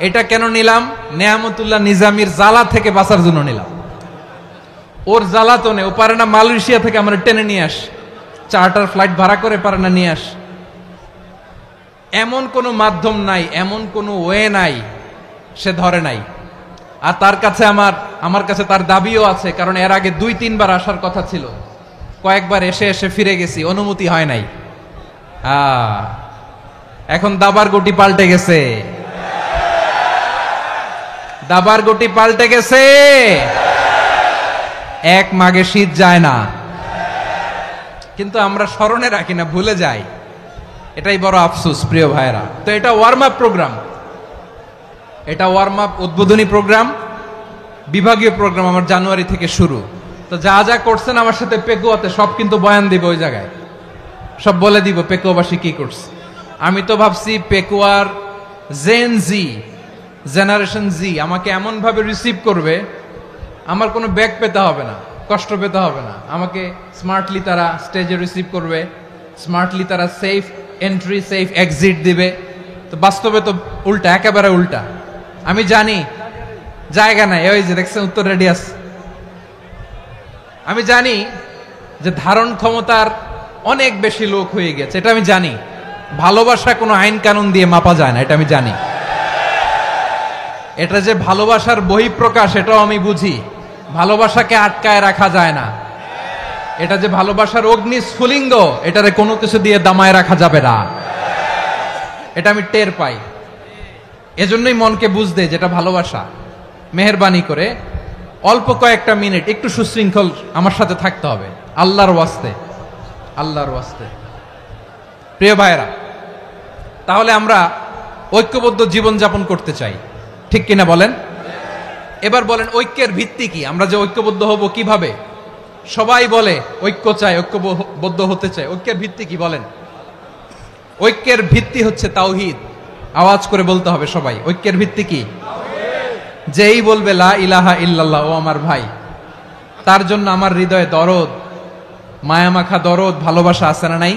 এটা কেন নিলাম? নেয়ামতুল্লাহ নিজামীর জ্বালা থেকে বাঁচার জন্য নিলাম। ওর জ্বালাতনে ও পারে না মালয়েশিয়া থেকে আমরা টেনে নিয়ে আস, চার্টার ফ্লাইট ভাড়া করে পারে না নিয়ে আস। এমন কোনো মাধ্যম নাই, এমন কোনো ওয়ে নাই সে ধরে নাই। আর তার কাছে আমার কাছে তার দাবিও আছে, কারণ এর আগে 2-3 বার আসার কথা ছিল, কয়েকবার এসে এসে ফিরে গেছি, অনুমতি হয় নাই। এখন দাবার গুটি পাল্টে গেছে, দাবার গুটি পাল্টে গেছে। এক মাঘে শীত যায় না, কিন্তু আমরা স্মরণে রাখি না, ভুলে যাই। এটাই বড় আফসোস প্রিয় ভাইরা। তো এটা ওয়ার্ম আপ প্রোগ্রাম, এটা ওয়ার্ম আপ উদ্বোধনী প্রোগ্রাম, বিভাগীয় প্রোগ্রাম আমার জানুয়ারি থেকে শুরু। তো যা যা করছেন আমার সাথে পেকুয়াতে সব কিন্তু বয়ান দিব, ওই জায়গায় সব বলে দিব পেকুয়াবাসী কি করছে। আমি তো ভাবছি পেকুয়ার জেন জি, জেনারেশন জি আমাকে এমন ভাবে রিসিভ করবে, আমার কোনো ব্যাগ পেতে হবে না, কষ্ট পেতে হবে না। আমাকে স্মার্টলি তারা স্টেজে রিসিভ করবে, স্মার্টলি তারা সেফ এন্ট্রি সেফ এক্সিট দিবে। তো বাস্তবে তো উল্টা, একেবারে উল্টা। আমি জানি জায়গা নাই, ওই যে দেখছেন উত্তর রেডিয়াস। আমি জানি যে ধারণ ক্ষমতার অনেক বেশি লোক হয়ে গেছে, এটা আমি জানি। ভালোবাসা কোনো আইন কানুন দিয়ে মাপা যায় না, এটা আমি জানি। এটা যে ভালোবাসার বহিঃপ্রকাশ এটাও আমি বুঝি। ভালোবাসাকে আটকায় রাখা যায় না। এটা যে ভালোবাসার অগ্নি স্ফুলিঙ্গ, এটারে কোনো কিছু দিয়ে দামায় রাখা যাবে না, এটা আমি টের পাই। এজন্যই মনকে বুঝতে যেটা ভালোবাসা। মেহেরবানি করে অল্প কয়েকটা মিনিট একটু সুশৃঙ্খল আমার সাথে থাকতে হবে, আল্লাহর ওয়াস্তে, আল্লাহর ওয়াস্তে। প্রিয় ভাইয়েরা, তাহলে আমরা ঐক্যবদ্ধ জীবন যাপন করতে চাই, ঠিক কিনা বলেন? এবার বলেন ঐক্যের ভিত্তি কি? আমরা যে ঐক্যবদ্ধ হব কিভাবে? সবাই বলে ঐক্য চাই, ঐক্যবদ্ধ হতে চাই। ঐক্যের ভিত্তি কি বলেন? ঐক্যের ভিত্তি হচ্ছে তাওহীদ। আওয়াজ করে বলতে হবে সবাই, ঐক্যের ভিত্তি কি? যেই বলবে লা ইলাহা ইল্লাল্লাহ, ও আমার ভাই, তার জন্য আমার হৃদয়ে দরদ, মায়ামাখা দরদ, ভালোবাসা আছে না নাই?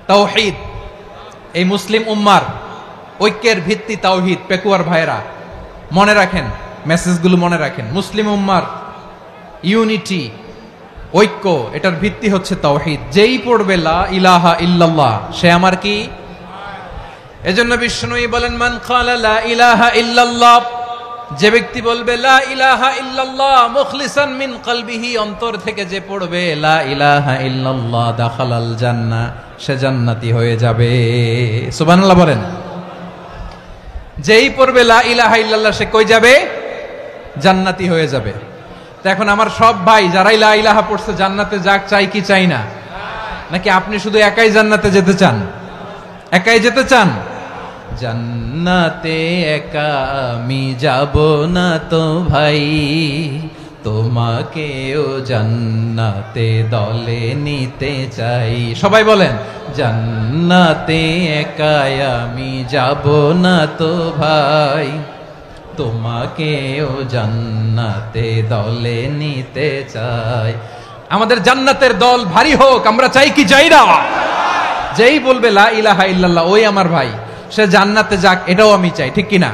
তাওহীদ। এই মুসলিম উম্মার ঐক্যের ভিত্তি তাওহীদ। পেকুয়ার ভাইরা মনে রাখেন, মেসেজগুলো মনে রাখেন। মুসলিম উম্মার ইউনিটি, ঐক্য, এটার ভিত্তি হচ্ছে তাওহীদ। যেই পড়বে লা ইলাহা ইল্লাল্লাহ সে আমার কি? এজন্য বিষ্ণুই বলেন মান ক্বালা লা ইলাহা ইল্লাল্লাহ, যে ব্যক্তি বলবে লা ইলাহা ইল্লাল্লাহ মুখলিসান মিন কলবিহি, অন্তর থেকে যে পড়বে লা ইলাহা ইল্লাল্লাহ, দাখালাল জান্নাহ, সে জান্নাতি হয়ে যাবে। সুবহানাল্লাহ বলেন। যেই পড়বে লা ইলাহা ইল্লাল্লাহ সে কই যাবে? জান্নাতি হয়ে যাবে। তো এখন আমার সব ভাই যারাই লা ইলাহা পড়ছে জান্নাতে যাক, চাই কি চাই না? নাকি আপনি শুধু একাই জান্নাতে যেতে চান? একাই যেতে চান? জান্নাতে একা আমি যাব না তো ভাই, তোমাকেও জান্নাতে দলে নিতে চাই। সবাই বলেন জান্নাতে একা আমি যাব না তো ভাই, তোমাকেও জান্নাতে দলে নিতে চাই। আমাদের জান্নাতের দল ভারী হোক, আমরা চাই কি চাই না? যেই বলবে লা ইলাহা ইল্লাল্লাহ ওই আমার ভাই, সে জান্নাতে যাক, এটাও আমি চাই, ঠিক কিনা?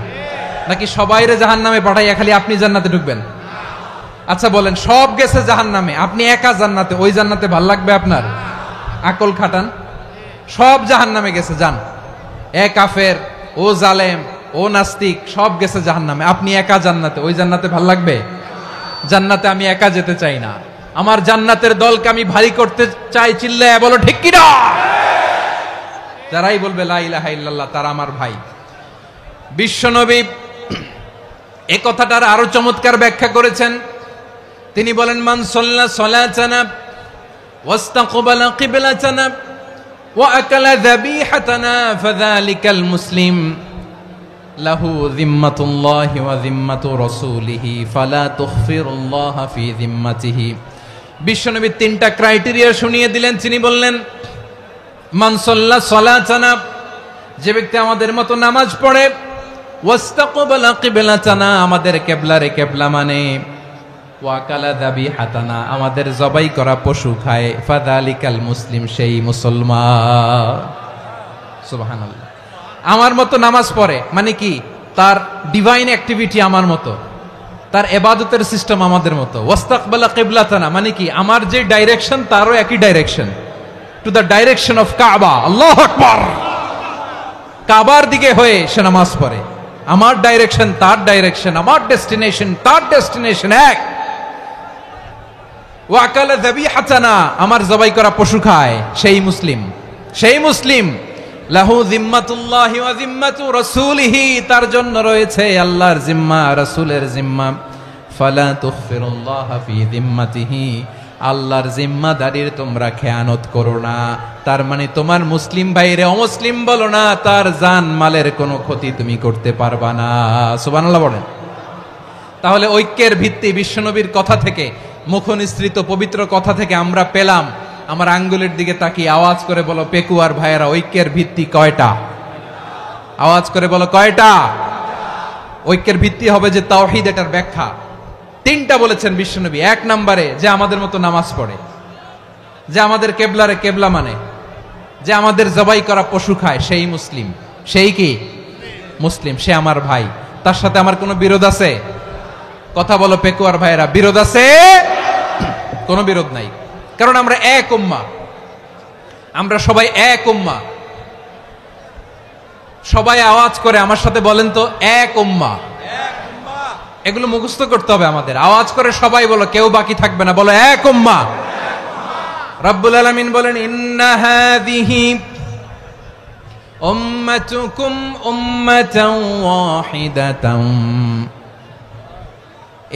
নাকি সবাইরে জাহান্নামে পাঠাইয়া খালি আপনি জান্নাতে ঢুকবেন? আচ্ছা বলেন, সব গেছে জাহান্নামে, আপনি একা জান্নাতে, ওই জান্নাতে ভাল লাগবে আপনার? আকল খাটান। সব জাহান্নামে গেছে, যান। এ কাফের, ও জালেম, ও নাস্তিক, সব গেছে জাহান্নামে, আপনি একা জান্নাতে, ওই জান্নাতে ভাল লাগবে? জান্নাতে আমি একা যেতে চাই না, আমার জান্নাতের দলকে আমি ভারী করতে চাই। চিল্লায় বলো ঠিক কিনা? যারাই বলবে লা ইলাহা ইল্লাল্লাহ তারা আমার ভাই। বিশ্বনবী এই কথাটার আরো চমৎকার ব্যাখ্যা করেছেন। তিনি বলেন, মান সাল্লা সালাতানা ওয়াস্তাকবালা কিবলাতানা ওয়া আকালা যাবিহাতানা ফাযালিকাল মুসলিম লাহু যিম্মাতুল্লাহি ওয়া যিম্মাতু রাসূলিহি ফালা তুখফিরুল্লাহা ফি যিম্মাতিহি। বিশ্বনবী তিনটা ক্রাইটেরিয়া শুনিয়ে দিলেন। তিনি বললেন, মান সাল্লা সালাতানা, যে ব্যক্তি আমাদের মতো নামাজ পড়ে, ওয়াস্তাকবালা কিবলাতানা, আমাদের কিবলারে কিবলা মানে, ওয়া আকালা যাবিহাতানা, আমাদের জবাই করা পশু খায়, ফাযালিকাল মুসলিম, সেই মুসলমান। সুবহানাল্লাহ। আমার মতো নামাজ পড়ে মানে কি? তার ডিভাইন অ্যাক্টিভিটি আমার মতো, তার ইবাদতের সিস্টেম আমাদের মতো। ওয়াস্তাকবালা কিবলাতানা মানে কি? আমার যে ডাইরেকশন তারও একই direction, to the direction of কাবা। আল্লাহু আকবার। কাবার দিকে হয়ে সে নামাজ পড়ে। আমার ডাইরেকশন তার ডাইরেকশন, আমার ডেস্টিনেশন তার ডেস্টিনেশন এক। ওয়া আকালা যাবিহাতানা, আমার জবাই করা পশু খায়, সেই মুসলিম। সেই মুসলিম। লাহু যিম্মাতুল্লাহি ওয়া যিম্মাতু রাসূলিহি, তার জন্য রয়েছে আল্লাহর জিম্মা, রাসূলের জিম্মা। ফালা তুখফিরুল্লাহা ফি যিম্মাতিহি, আল্লাহর জিম্মাদারির তোমরা খেয়ানত করো না। তার মানে তোমার মুসলিম ভাইরে অমুসলিম বলো না, তার জান মালের কোনো ক্ষতি তুমি করতে পারবা না। সুবহানাল্লাহ বলেন। তাহলে ঐক্যের ভিত্তি বিশ্বনবীর কথা থেকে, মুখনিসৃত পবিত্র কথা থেকে আমরা পেলাম। আমার আঙ্গুলের দিকে তাকিয়ে আওয়াজ করে বলো পেকুয়ার ভাইয়েরা, ঐক্যের ভিত্তি কয়টা? আওয়াজ করে বলো কয়টা? ঐক্যের ভিত্তি হবে যে তাওহীদ, এটার ব্যাখ্যা তিনটা বলেছেন বিশ্বনবী। এক নম্বরে, যে আমাদের মতো নামাজ পড়ে, যে আমাদের কেবলারে কেবলা মানে, যে আমাদের জবাই করা পশু খায়, সেই মুসলিম। সেই কি? মুসলিম। সে আমার ভাই। তার সাথে আমার কোনো বিরোধ আছে? কথা বলো পেকুয়ার ভাইয়েরা, বিরোধ আছে? কোনো বিরোধ নাই, কারণ আমরা এক উম্মাহ, আমরা সবাই এক উম্মাহ। সবাই আওয়াজ করে আমার সাথে বলেন তো, এক উম্মাহ। এগুলো মুখস্থ করতে হবে আমাদের। আওয়াজ করে সবাই বলো, কেউ বাকি থাকবে না, বলো এক উম্মাহ। রব্বুল আলামিন বলেন, ইন্না হাযিহি উম্মাতুকুম উম্মাতান ওয়াহিদাতান,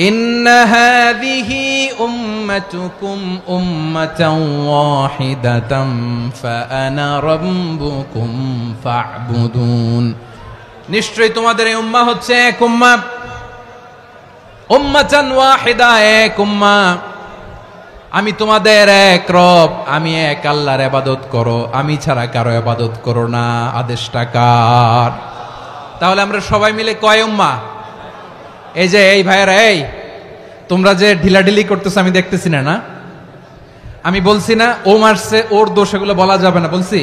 ইন্না হাযিহি উম্মাতুকুম উম্মাতান ওয়াহিদাতান ফাআনা রাব্বুকুম ফা'বুদুন। নিশ্চয়ই তোমাদের এই উম্মাহ হচ্ছে এক উম্মাহ। উম্মাতান ওয়াহিদা, এক উম্মাহ। আমি তোমাদের এক রব, আমি এক আল্লাহর ইবাদত করো, আমি ছাড়া কারো ইবাদত করো না। আদেশটা কার? তাহলে আমরা সবাই মিলে কয় উম্মাহ? এই যে এই ভাইয়েরা, এই তোমরা যে ঢিলাঢিলি করতেছো আমি দেখতেছি না। না আমি বলছি না ও মারছে, ওর দোষ, এগুলো বলা যাবে না। বলছি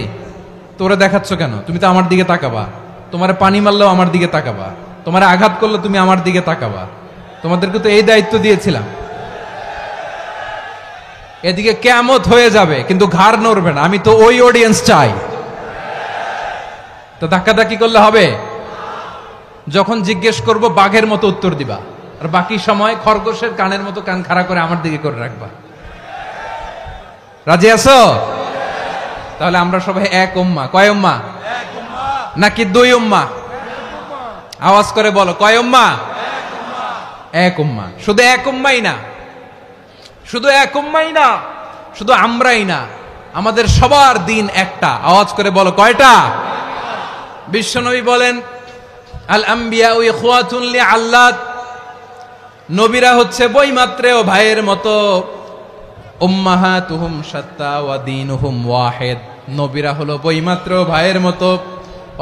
তোরা দেখাচ্ছ কেন? তুমি তো আমার দিকে তাকাবা। তোমার পানি মারলেও আমার দিকে তাকাবা, তোমার আঘাত করলে তুমি আমার দিকে তাকাবা। তোমাদেরকে তো এই দায়িত্ব দিয়েছিলাম। এদিকে কিয়ামত হয়ে যাবে কিন্তু ঘাড় নড়বে না। আমি তো ওই অডিয়েন্স চাই। তো ধাক্কাধাক্কি করলে হবে? যখন জিজ্ঞেস করব বাঘের মতো উত্তর দিবা, আর বাকি সময় খরগোশের কানের মতো কান খাড়া করে আমার দিকে করে রাখবা। রাজি আছো? তাহলে আমরা সবাই এক উম্মাহ। কয় উম্মাহ? নাকি দুই উম্মাহ? আওয়াজ করে বলো, কয় উম্মাহ? এক উম্মাহ। শুধু এক উম্মাই না, শুধু এক উম্মাই না, শুধু আমরাই না, আমাদের সবার দিন একটা। আওয়াজ করে বলো কয়টা? বিশ্বনবী বলেন, আল আম্বিয়া ইখওয়াতুন লিআল্লাত, নবীরা হচ্ছে বৈমাত্রেয় ভাইয়ের মতো। উম্মাহাতুহুম শাত্তা ওয়া দীনুহুম ওয়াহিদ, নবীরা হলো বৈমাত্রেয় ভাইয়ের মতো।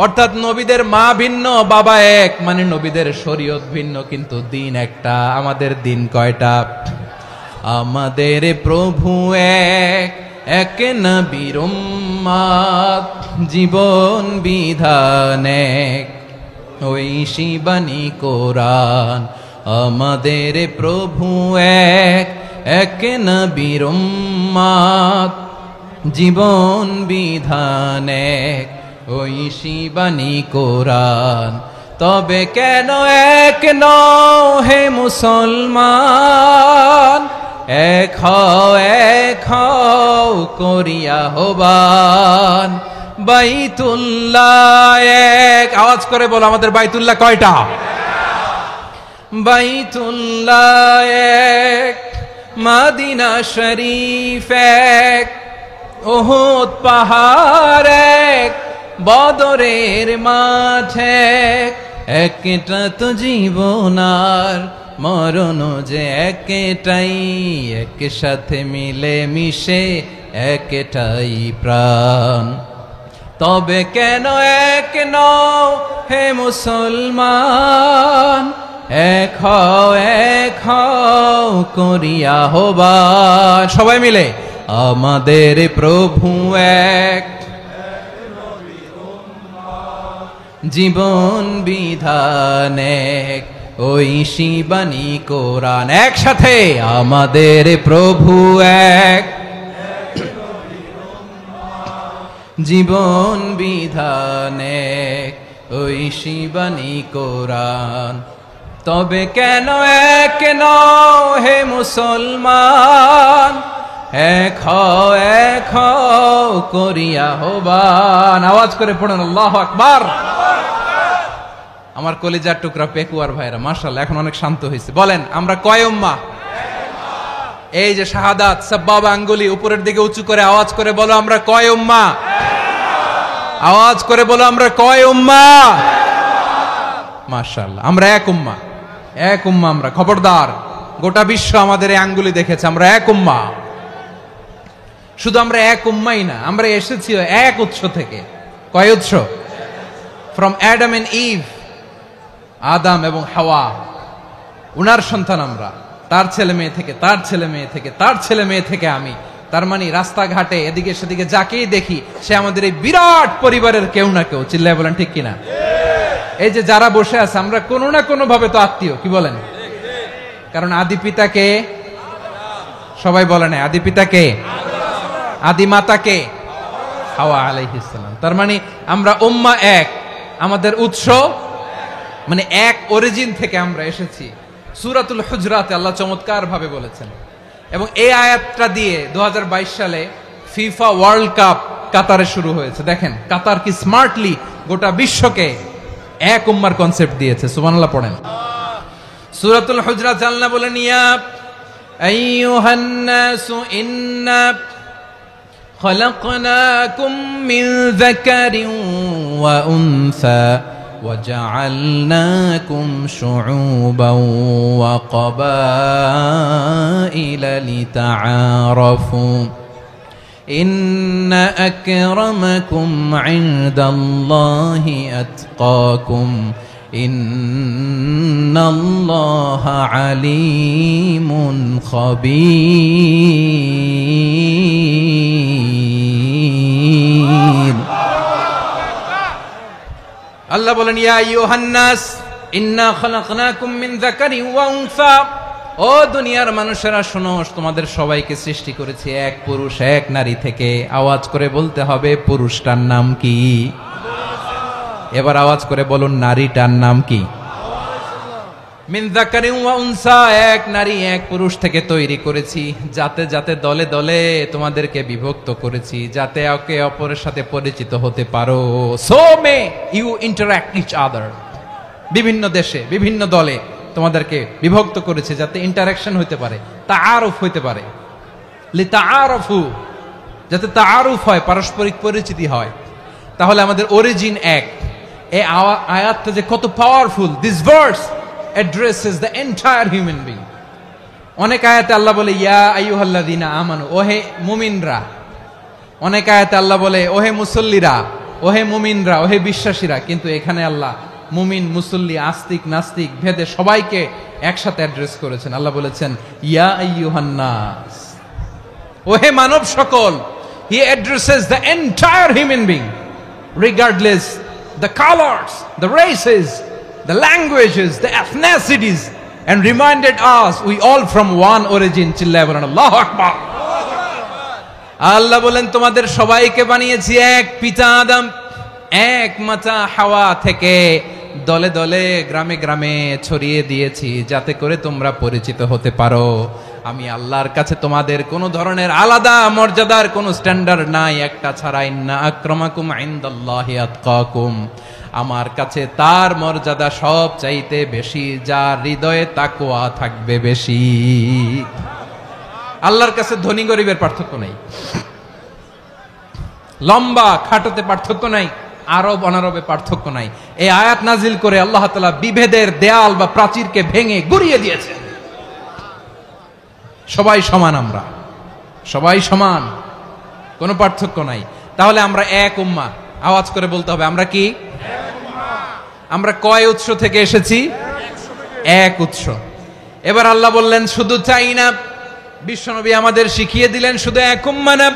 অর্থাৎ নবীদের মা ভিন্ন, বাবা এক, মানে নবীদের শরীয়ত ভিন্ন কিন্তু দিন একটা। আমাদের দিন কয়টা? আমাদের প্রভু এক, এক নবীর উম্মত, জীবন বিধান এক, ওই শিবানী কোরআন। আমাদের প্রভু এক, এক নবীর উম্মত, জীবন বিধান এক, ওই শিবানী কোরআন। তবে কেন এক নও হে মুসলমান, এক হও করিয়া হবান। বাইতুল্লাহ এক, আওয়াজ করে বলো আমাদের বাইতুল্লাহ কয়টা? বাইতুল্লাহ এক, মদিনা শরীফ এক, উহুদ পাহাড় এক, বদরের মাঠ এক। একটা তো জীবন আর মরণ যে একটাই, একসাথে মিলে মিশে একটাই প্রাণ। তবে কেন এক নও হে মুসলমান, এক হও করিয়া হবান। সবাই মিলে আমাদের প্রভু এক, জীবন বিধান এক, ওই শিবানী কোরআন। একসাথে আমাদের প্রভু এক, জীবন বিধান এক, ওই শিবানী কোরআন। তবে কেন এক নও হে মুসলমান, এক হও করিয়া হবান। আওয়াজ করে পড়ুন আল্লাহু আকবার। আমার কলিজার টুকরা পেকুয়ার ভাইরা মাশাআল্লাহ এখন অনেক শান্ত হয়েছে। বলেন আমরা কয় উম্মাহ? এই যে শাহাদাত সাব্বাবা আঙ্গুলি উপরের দিকে উঁচু করে আওয়াজ করে বলো আমরা কয় উম্মাহ? আওয়াজ করে বলো আমরা কয় উম্মাহ? মাশাআল্লাহ আমরা এক উম্মাহ, এক উম্মাহ আমরা। খবরদার, গোটা বিশ্ব আমাদের এই আঙ্গুলি দেখেছে আমরা এক উম্মাহ। শুধু আমরা এক উম্মাই না, আমরা এসেছি এক উৎস থেকে। কয় উৎস? ফ্রম অ্যাডাম এন্ড ইভ, আদম এবং হাওয়া, উনার সন্তান আমরা। তার ছেলে মেয়ে থেকে, তার ছেলে মেয়ে থেকে, তার ছেলে মেয়ে থেকে আমি। তার মানে রাস্তাঘাটে এদিকে সেদিকে যাকেই দেখি সে আমাদের এই বিরাট পরিবারের কেউ না কেউ। চিল্লায় বলেন ঠিক কিনা? এই যে যারা বসে আছে আমরা কোনো না কোনো ভাবে তো আত্মীয়, কি বলেন? কারণ আদি পিতাকে সবাই বলে না, আদি পিতাকে, আদি মাতাকে হাওয়া আলাইহিস সালাম। তার মানে আমরা উম্মাহ এক, আমাদের উৎস মানে এক অরিজিন থেকে আমরা এসেছি। সূরাতুল হুজরাতে আল্লাহ চমৎকার ভাবে বলেছেন। এবং এই আয়াতটা দিয়ে 2022 সালে ফিফা ওয়ার্ল্ড কাপ কাতারে শুরু হয়েছে। দেখেন কাতার কি স্মার্টলি গোটা বিশ্বকে এক উম্মার কনসেপ্ট দিয়েছে। সুবহানাল্লাহ পড়েন। সূরাতুল হুজরাত আল্লাহ বলেন, ইয়া আইয়ুহান নাসু ইন্না খলাকনাকুম মিন যাকারিন ওয়া উনসা وجعلناكم شعوبا وقبائل لتعارفوا إن أكرمكم عند الله أتقاكم إن الله عليم خبير। আল্লাহ বলেন, ইয়া আইয়ুহান নাস ইন্না খালাকনাকুম মিন যাকারিন ওয়া উনসা, ও দুনিয়ার মানুষেরা শোনো, তোমাদের সবাইকে সৃষ্টি করেছি এক পুরুষ এক নারী থেকে। আওয়াজ করে বলতে হবে পুরুষটার নাম কি? এবার আওয়াজ করে বলুন নারীটার নাম কি? মিন যাকারিন ওয়া উনসা, এক নারী এক পুরুষ থেকে তৈরি করেছি। যাতে যাতে দলে দলে তোমাদেরকে বিভক্ত করেছি, যাতে একে অপরের সাথে পরিচিত হতে পারো। So may you interact each other. বিভিন্ন দেশে বিভিন্ন দলে তোমাদেরকে বিভক্ত করেছে যাতে ইন্টারঅ্যাকশন হতে পারে, তাআরুফ হতে পারে। লিতাআরফু, যাতে তাআরুফ হয়, পারস্পরিক পরিচিতি হয়। তাহলে আমাদের অরিজিন এক। এই আয়াতটা যে কত powerful. This verse addresses the entire human being. অনেক আয়াতে আল্লাহ বলে ইয়া আইয়ুহাল্লাযীনা আমানু, ওহে মুমিনরা। অনেক আয়াতে আল্লাহ বলে ওহে মুসল্লিরা, ওহে মুমিনরা, ওহে বিশ্বাসীরা। কিন্তু এখানে আল্লাহ মুমিন মুসল্লি আস্তিক নাস্তিক ভেদে সবাইকে একসাথে অ্যাড্রেস করেছেন। আল্লাহ বলেছেন ইয়া আইয়ুহান নাস, ও হে মানব সকল। হি addresses the entire human being regardless the colours, the races, the languages, the এথনিসিটিস, and reminded us we all from one origin. চিল্লায় বলেন আল্লাহু আকবার। আল্লাহ বলেন তোমাদের সবাইকে বানিয়েছি এক পিতা আদম, এক মাতা হাওয়া থেকে, দলে দলে গ্রামে গ্রামে ছড়িয়ে দিয়েছি যাতে করে তোমরা পরিচিত হতে পারো। আমি আল্লাহর কাছে তোমাদের কোনো ধরনের আলাদা মর্যাদার কোনো স্ট্যান্ডার্ড নাই একটা ছাড়া। ইন্না আক্রামাকুম ইনদাল্লাহি আতকাকুম, আমার কাছে তার মর্যাদা সব চাইতে বেশি যার হৃদয়ে তাকওয়া থাকবে বেশি। আল্লাহর কাছে ধনী গরিবের পার্থক্য নাই, লম্বা খাটোতে পার্থক্য নাই, আরব অনারবে পার্থক্য নাই। এই আয়াত নাজিল করে আল্লাহ তাআলা বিভেদের দেয়াল বা প্রাচীরকে ভেঙে গুড়িয়ে দিয়েছেন। সবাই সমান, আমরা সবাই সমান, কোনো পার্থক্য নাই। তাহলে আমরা এক উম্মাহ। আওয়াজ করে বলতে হবে আমরা কি? আমরা কয় উৎস থেকে এসেছি? এক উৎস। এবার আল্লাহ বললেন শুধু চাই না, বিশ্বনবী আমাদের শিখিয়ে দিলেন শুধু এক উম্মাহ না,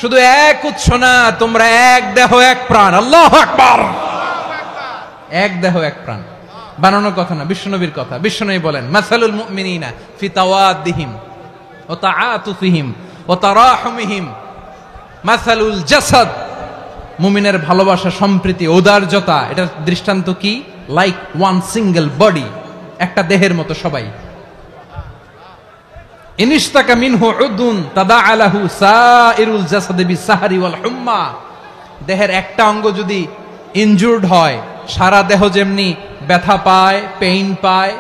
শুধু এক উৎস না, তোমরা এক দেহ এক প্রাণ। আল্লাহু আকবার। এক দেহ এক প্রাণ, বানানোর কথা না, বিশ্বনবীর কথা। বিশ্বনবী বলেন মাসালুল মুমিনিনা ফি তাওয়াদ্দিহিম ওয়া তাআতুফিহিম ওয়া তারাহুমিহিম মাসালুল জাসাদ। মুমিনের ভালোবাসা, সম্প্রীতি, ঔদার্যতা, এটার দৃষ্টান্ত কি? লাইক ওয়ান সিঙ্গেল বডি, একটা দেহের মতো সবাই। ইনিশতাকা মিনহু উদুন তাদাআ লাহু সাইরুল জাসাদি বিসাহরি ওয়াল হুম্মা। দেহের একটা অঙ্গ যদি ইনজুরড হয়, সারা দেহ যেমনি ব্যথা পায়, পেইন পায়,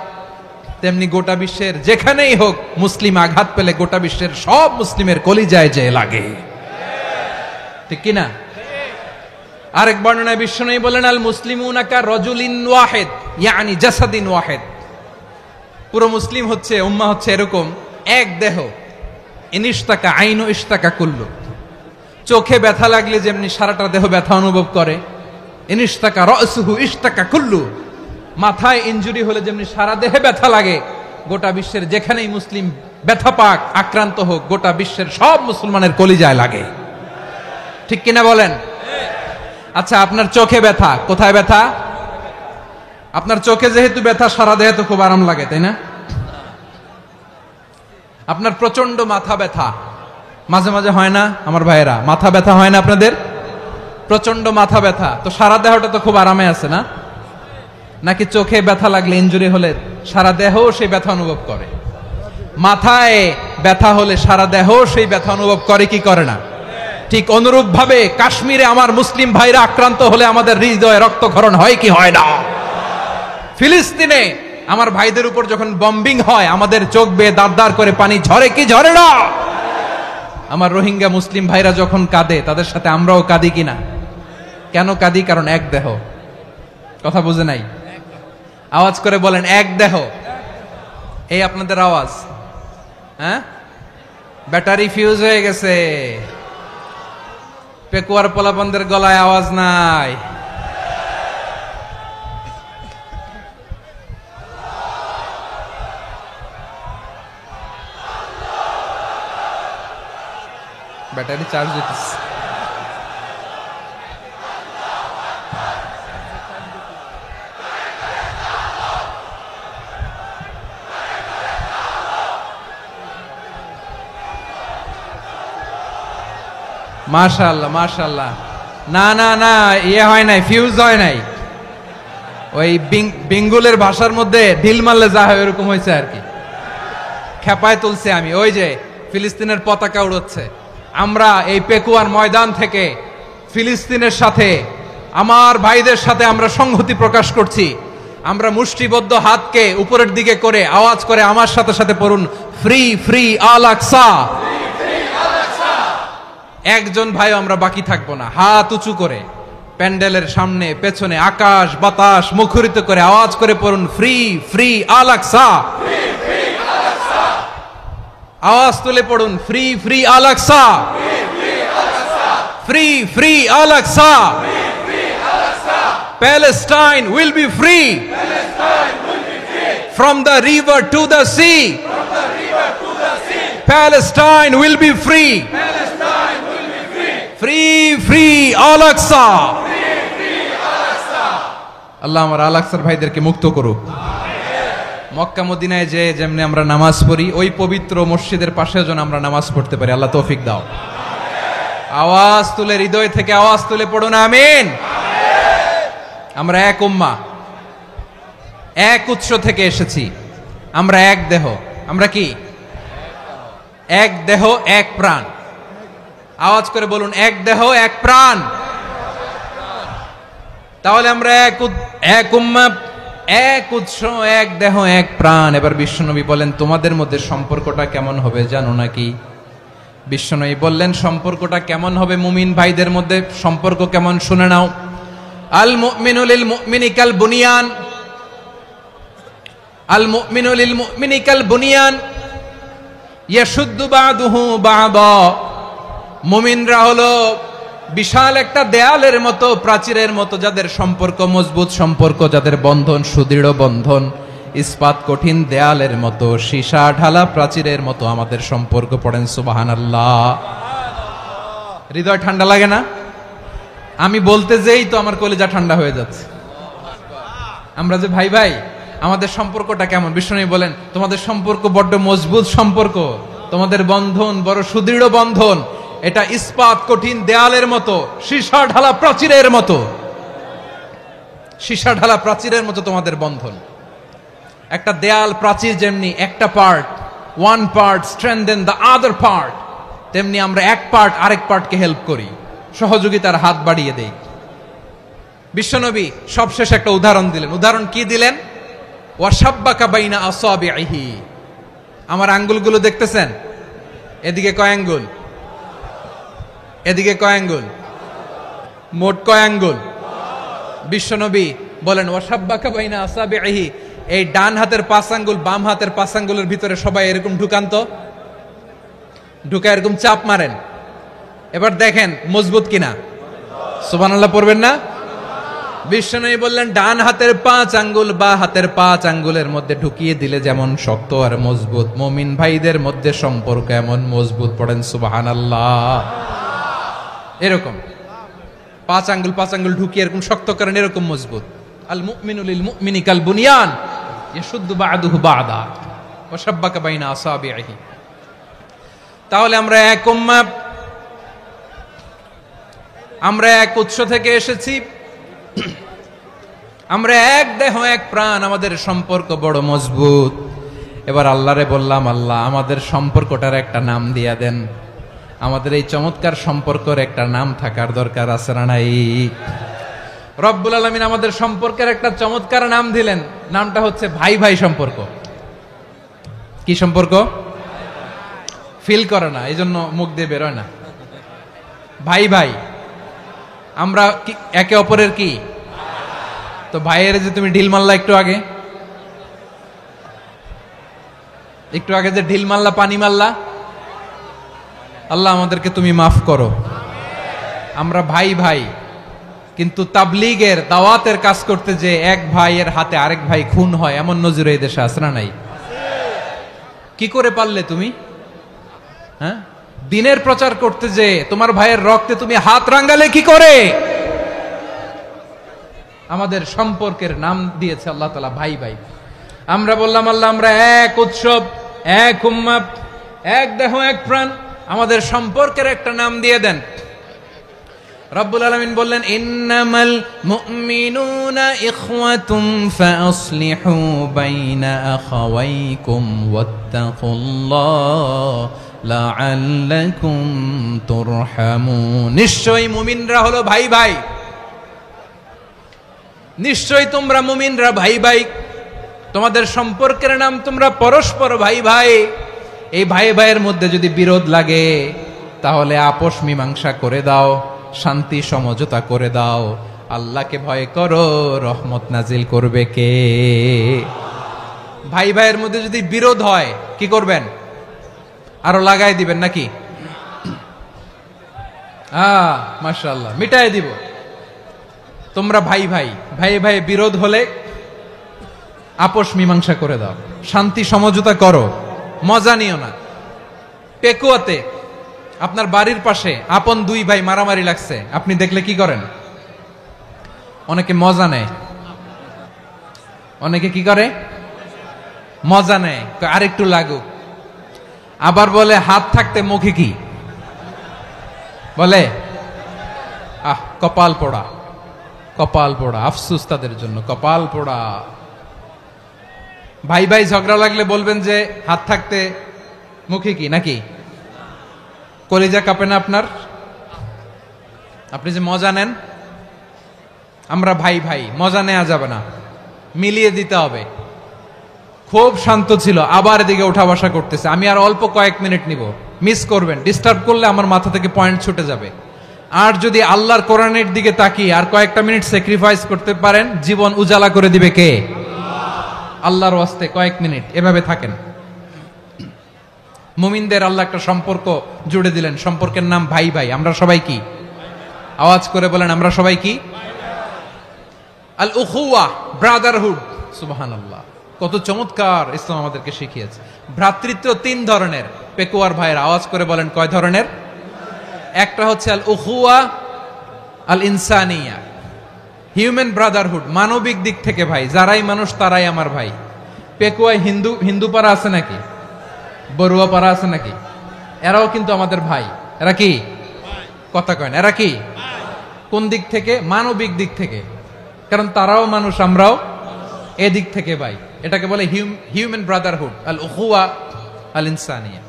তেমনি গোটা বিশ্বের যেখানেই হোক মুসলিম আঘাত পেলে গোটা বিশ্বের সব মুসলিমের কলিজায় যে লাগে, ঠিক কিনা? আরেক বর্ণনায় বিশ্বনবী বলেন আল মুসলিমুনা কা রাজুলিন ওয়াহিদ ইয়ানি জাসাদিন ওয়াহিদ। পুরো মুসলিম হচ্ছে, উম্মাহ হচ্ছে এরকম এক দেহ। ইনিশতাকা আইনু ইশতাকা কুল্লু। চোখে ব্যথা লাগলে যেমনি সারাটা দেহ ব্যথা অনুভব করে, ইনিশতাকা রাসুহু ইশতাকা কুল্লু। মাথায় ইনজুরি হলে যেমনি সারা দেহে ব্যথা লাগে, গোটা বিশ্বের যেখানেই মুসলিম ব্যথা পাক, আক্রান্ত হোক, গোটা বিশ্বের সব মুসলমানের কলিজায় লাগে, ঠিক কিনা বলেন? আচ্ছা, আপনার চোখে ব্যথা, কোথায় ব্যথা? আপনার চোখে যেহেতু ব্যথা, সারা দেহে তো খুব আরাম লাগে, তাই না? আপনার প্রচন্ড মাথা ব্যথা মাঝে মাঝে হয় না আমার ভাইয়েরা? মাথা ব্যথা হয় না আপনাদের? প্রচন্ড মাথা ব্যথা, তো সারা দেহটা তো খুব আরামে আছে না? নাকি চোখে ব্যথা লাগলে, ইনজুরি হলে সারা দেহ সেই ব্যথা অনুভব করে? মাথায় ব্যথা হলে সারা দেহ সেই ব্যথা অনুভব করে কি করে না? ঠিক অনুরূপ ভাবে কাশ্মীরে আমার মুসলিম ভাইরা আক্রান্ত হলে আমাদের হৃদয়ে রক্তক্ষরণ হয় কি হয় না? ফিলিস্তিনে আমার ভাইদের উপর যখন বম্বিং হয়, আমাদের চোখ বেয়ে দাঁড় দাঁড় করে পানি ঝরে কি ঝরে না? আমার রোহিঙ্গা মুসলিম ভাইরা যখন কাঁদে, তাদের সাথে আমরাও কাঁদি কিনা? কেন কাঁদি? কারণ এক দেহ। কথা বুঝে নাই? আওয়াজ করে বলেন এক দেহ। এই আপনাদের আওয়াজ, হ্যাঁ? ব্যাটারি ফিউজ হয়ে গেছে, পেকুয়ার পোলাপানদের গলায় আওয়াজ নাই। ব্যাটারি চার্জ হইতেছে। মাশাআল্লাহ মাশাআল্লাহ। না না না, ইয়ে হয় নাই, ফিউজ হয় নাই। ওই বেঙ্গলের ভাষার মধ্যে ঢিল মারলে যা হয় এরকম হয়েছে আর কি। খেপায় তুলছে আমি। ওই যে ফিলিস্তিনের পতাকা উড়ছে, আমরা এই পেকুয়ার ময়দান থেকে ফিলিস্তিনের সাথে, আমার ভাইদের সাথে আমরা সংহতি প্রকাশ করছি। আমরা মুষ্টিবদ্ধ হাতকে উপরের দিকে করে আওয়াজ করে আমার সাথে সাথে পড়ুন, ফ্রি ফ্রি আল আকসা। একজন ভাই আমরা বাকি থাকবো না। হাত উঁচু করে প্যান্ডেলের সামনে পেছনে আকাশ বাতাস মুখরিত করে আওয়াজ করে পড়ুন, ফ্রি ফ্রি আল আকসা। আওয়াজ তুলে পড়ুন, free free Al Aqsa, free free Al Aqsa. Palestine will be free, from the river to the sea. Palestine will be free. Free, free Al-Aqsa. আল্লাহ আমার আল-আকসার ভাইদেরকে মুক্ত করুক। মক্কা মদিনায় যে যেমনি আমরা নামাজ পড়ি, ওই পবিত্র মসজিদের পাশে যেন আমরা নামাজ পড়তে পারি। আল্লাহ তৌফিক দাও। আওয়াজ তুলে, হৃদয় থেকে আওয়াজ তুলে পড়ুন আমিন। আমরা এক উম্মাহ, এক উৎস থেকে এসেছি। আমরা এক দেহ। আমরা কি? এক দেহ এক প্রাণ। আওয়াজ করে বলুন, এক দেহ এক প্রাণ। তাহলে আমরা এক উম্মাহ, এক উৎস, এক দেহ এক প্রাণ। এবার বিশ্বনবী বলেন, তোমাদের মধ্যে সম্পর্কটা কেমন হবে জানো নাকি? বিশ্বনবী বললেন, সম্পর্কটা কেমন হবে মুমিন ভাইদের মধ্যে? সম্পর্ক কেমন শুনে নাও। আল মুমিনু লিল মুমিনি কাল বুনিয়ান, আল মুমিনু লিল মুমিনি কাল বুনিয়ান ইয়াশুদ্দু বাদুহু বাদা। মুমিনরা হলো বিশাল একটা দেয়ালের মতো, প্রাচীরের মতো, যাদের সম্পর্ক মজবুত সম্পর্ক, যাদের বন্ধন সুদৃঢ় বন্ধন, ইস্পাত কঠিন দেয়ালের মতো, সীসা ঢালা প্রাচীরের মতো আমাদের সম্পর্ক। পড়েন সুবহানাল্লাহ। হৃদয় ঠান্ডা লাগে না? আমি বলতে যেই তো আমার কলিজা ঠান্ডা হয়ে যাচ্ছে। আমরা যে ভাই ভাই, আমাদের সম্পর্কটা কেমন? বিষ্ণু বলেন, তোমাদের সম্পর্ক বড্ড মজবুত সম্পর্ক, তোমাদের বন্ধন বড় সুদৃঢ় বন্ধন, এটা ইস্পাত কঠিন দেয়ালের মতো, সীসা ঢালা প্রাচীরের মতো, সীসা ঢালা প্রাচীরের মতো তোমাদের বন্ধন। একটা দেয়াল প্রাচীর যেমনি একটা part, one part strengthen the other part, তেমনি আমরা এক পার্ট আরেক পার্টকে হেল্প করি, সহযোগিতার হাত বাড়িয়ে দেই। বিশ্বনবী সবশেষ একটা উদাহরণ দিলেন। উদাহরণ কি দিলেন? ওয়াশাব্বাকা বাইনা আসাবিহি। আমার আঙ্গুলগুলো দেখতেছেন? এদিকে কয় আঙ্গুল? এদিকে কয় আঙ্গুল? মোট কয় আঙ্গুল? বিশ্বনবী বলেন, ওয়াশাব্বাকা বাইনা আসাবিহি। এই ডান হাতের 5 আঙ্গুল বাম হাতের 5 আঙ্গুলের ভিতরে সবাই এরকম ঢুকান তো, ঢুকা এরকম চাপ মারেন। এবার দেখেন মজবুত কিনা। সুবহানাল্লাহ পড়বেন না? বিশ্বনবী বললেন, ডান হাতের 5 আঙ্গুল বা হাতের 5 আঙ্গুলের মধ্যে ঢুকিয়ে দিলে যেমন শক্ত আর মজবুত, মুমিন ভাইদের মধ্যে সম্পর্ক এমন মজবুত। পড়েন সুবহানাল্লাহ। এরকম 5 আঙ্গুল ঢুকিয়ে এরকম শক্ত করেন, এরকম মজবুত। আল মুমিনু লিল মুমিনি কাল বুনিয়ান ইয়াশুদ্দু বাদুহু বাদা ওয়া শাব্বাকা বাইনা আসাবিহি। তাহলে আমরা এক উম্মাহ, আমরা এক উৎস থেকে এসেছি, আমরা এক দেহ এক প্রাণ, আমাদের সম্পর্ক বড় মজবুত। এবার আল্লাহরে বললাম, আল্লাহ আমাদের সম্পর্কটার একটা নাম দিয়া দেন। আমাদের এই চমৎকার সম্পর্কের একটা নাম থাকার দরকার আছে না নাই? রব্বুল আলামিন আমাদের সম্পর্কের একটা চমৎকার নাম দিলেন। নামটা হচ্ছে ভাই ভাই সম্পর্ক। কি সম্পর্ক? ফিল করে না, এই জন্য মুখ দিয়ে বেরোয় না। ভাই ভাই, আমরা একে অপরের কি? তো ভাইয়ের যে তুমি ঢিল মারলা একটু আগে, যে ঢিল মারলা, পানি মারলা, আল্লাহ আমাদেরকে তুমি মাফ করো। আমরা ভাই ভাই, কিন্তু তাবলীগের দাওয়াতের কাজ করতে যে এক ভাইয়ের হাতে আরেক ভাই খুন হয়, এমন নজির এই দেশে আছে না নাই? কি করে পারলে তুমি? হ্যাঁ, দিনের প্রচার করতে যে তোমার ভাইয়ের রক্তে তুমি হাত রাঙ্গালে কি করে? আমাদের সম্পর্কের নাম দিয়েছে আল্লাহ তাআলা ভাই ভাই। আমরা বললাম, আল্লাহ আমরা এক উৎসব, এক উম্মাহ, এক দেহ এক প্রাণ, আমাদের সম্পর্কের একটা নাম দিয়ে দেন। রব্বুল আলামিন বললেন, ইন্নামাল মুমিনুনা ইখওয়াতুম ফাসলিহু বাইনা আখাওয়াইকুম ওয়াত্তাকুল্লাহ লাআল্লাকুম তুরহামুন। নিশ্চয়ই মুমিনরা হলো ভাই ভাই, নিশ্চয়ই তোমরা মুমিনরা ভাই ভাই, তোমাদের সম্পর্কের নাম তোমরা পরস্পর ভাই ভাই। এই ভাই ভাইয়ের মধ্যে যদি বিরোধ লাগে তাহলে আপোষ মীমাংসা করে দাও, শান্তি সমঝোতা করে দাও। আল্লাহকে ভয় করো, রহমত নাজিল করবে কে? ভাই ভাইয়ের মধ্যে যদি বিরোধ হয় কি করবেন? আরো লাগাই দিবেন নাকি? মাশাআল্লাহ, মিটাই দিব। তোমরা ভাই ভাই, ভাই ভাই বিরোধ হলে আপোষ মীমাংসা করে দাও, শান্তি সমঝোতা করো, মজা নিও না। পেকুয়াতে আপনার বাড়ির পাশে আপন দুই ভাই মারামারি লাগছে, আপনি দেখলে কি করেন? অনেকে মজা নেয়। অনেকে কি করে? মজা নেয়, আরেকটু লাগুক। আবার বলে হাত থাকতে মুখে কি বলে? কপাল পোড়া, কপাল পোড়া। আফসোস তাদের জন্য, কপাল পোড়া। ভাই ভাই ঝগড়া লাগলে বলবেন যে হাত থাকতে মুখে কি, নাকি? কলিজা কাঁপে না আপনার? আপনি যে মজা নেন, আমরা ভাই ভাই, মজা নেওয়া যাবে না, মিলিয়ে দিতে হবে। খুব শান্ত ছিল, আবার এদিকে ওঠা বসা করতেছে। আমি আর অল্প কয়েক মিনিট নিব, মিস করবেন। ডিস্টার্ব করলে আমার মাথা থেকে পয়েন্ট ছুটে যাবে। আর যদি আল্লাহর কোরআনের দিকে তাকিয়ে আর কয়েকটা মিনিট স্যাক্রিফাইস করতে পারেন, জীবন উজালা করে দিবে কে? আল্লাহর ওয়াস্তে কয়েক মিনিট এভাবে থাকেন। মুমিনদের আল্লাহ একটা সম্পর্ক জুড়ে দিলেন, সম্পর্কের নাম ভাই ভাই। আমরা সবাই কি? আওয়াজ করে বলেন, আমরা সবাই কি? আল উখুয়া, ব্রাদারহুড। সুবহানাল্লাহ, কত চমৎকার ইসলাম আমাদেরকে শিখিয়েছে। ভ্রাতৃত্ব তিন ধরনের। পেকুয়ার ভাইয়ের আওয়াজ করে বলেন, কয় ধরনের? একটা হচ্ছে আল উখুয়া আল ইনসানিয়া, হিউম্যান ব্রাদারহুড, মানবিক দিক থেকে ভাই। যারাই মানুষ তারাই আমার ভাই। পেকুয়ায় হিন্দু পাড়া আছে নাকি? বড়ুয়া পাড়া আছে নাকি? এরাও কিন্তু আমাদের ভাই। এরা কি? কথা কয় না, এরা কি? কোন দিক থেকে? মানবিক দিক থেকে। কারণ তারাও মানুষ, আমরাও এদিক থেকে ভাই। এটাকে বলে হিউম্যান ব্রাদারহুড, আল উখুয়া আল ইনসানিয়া।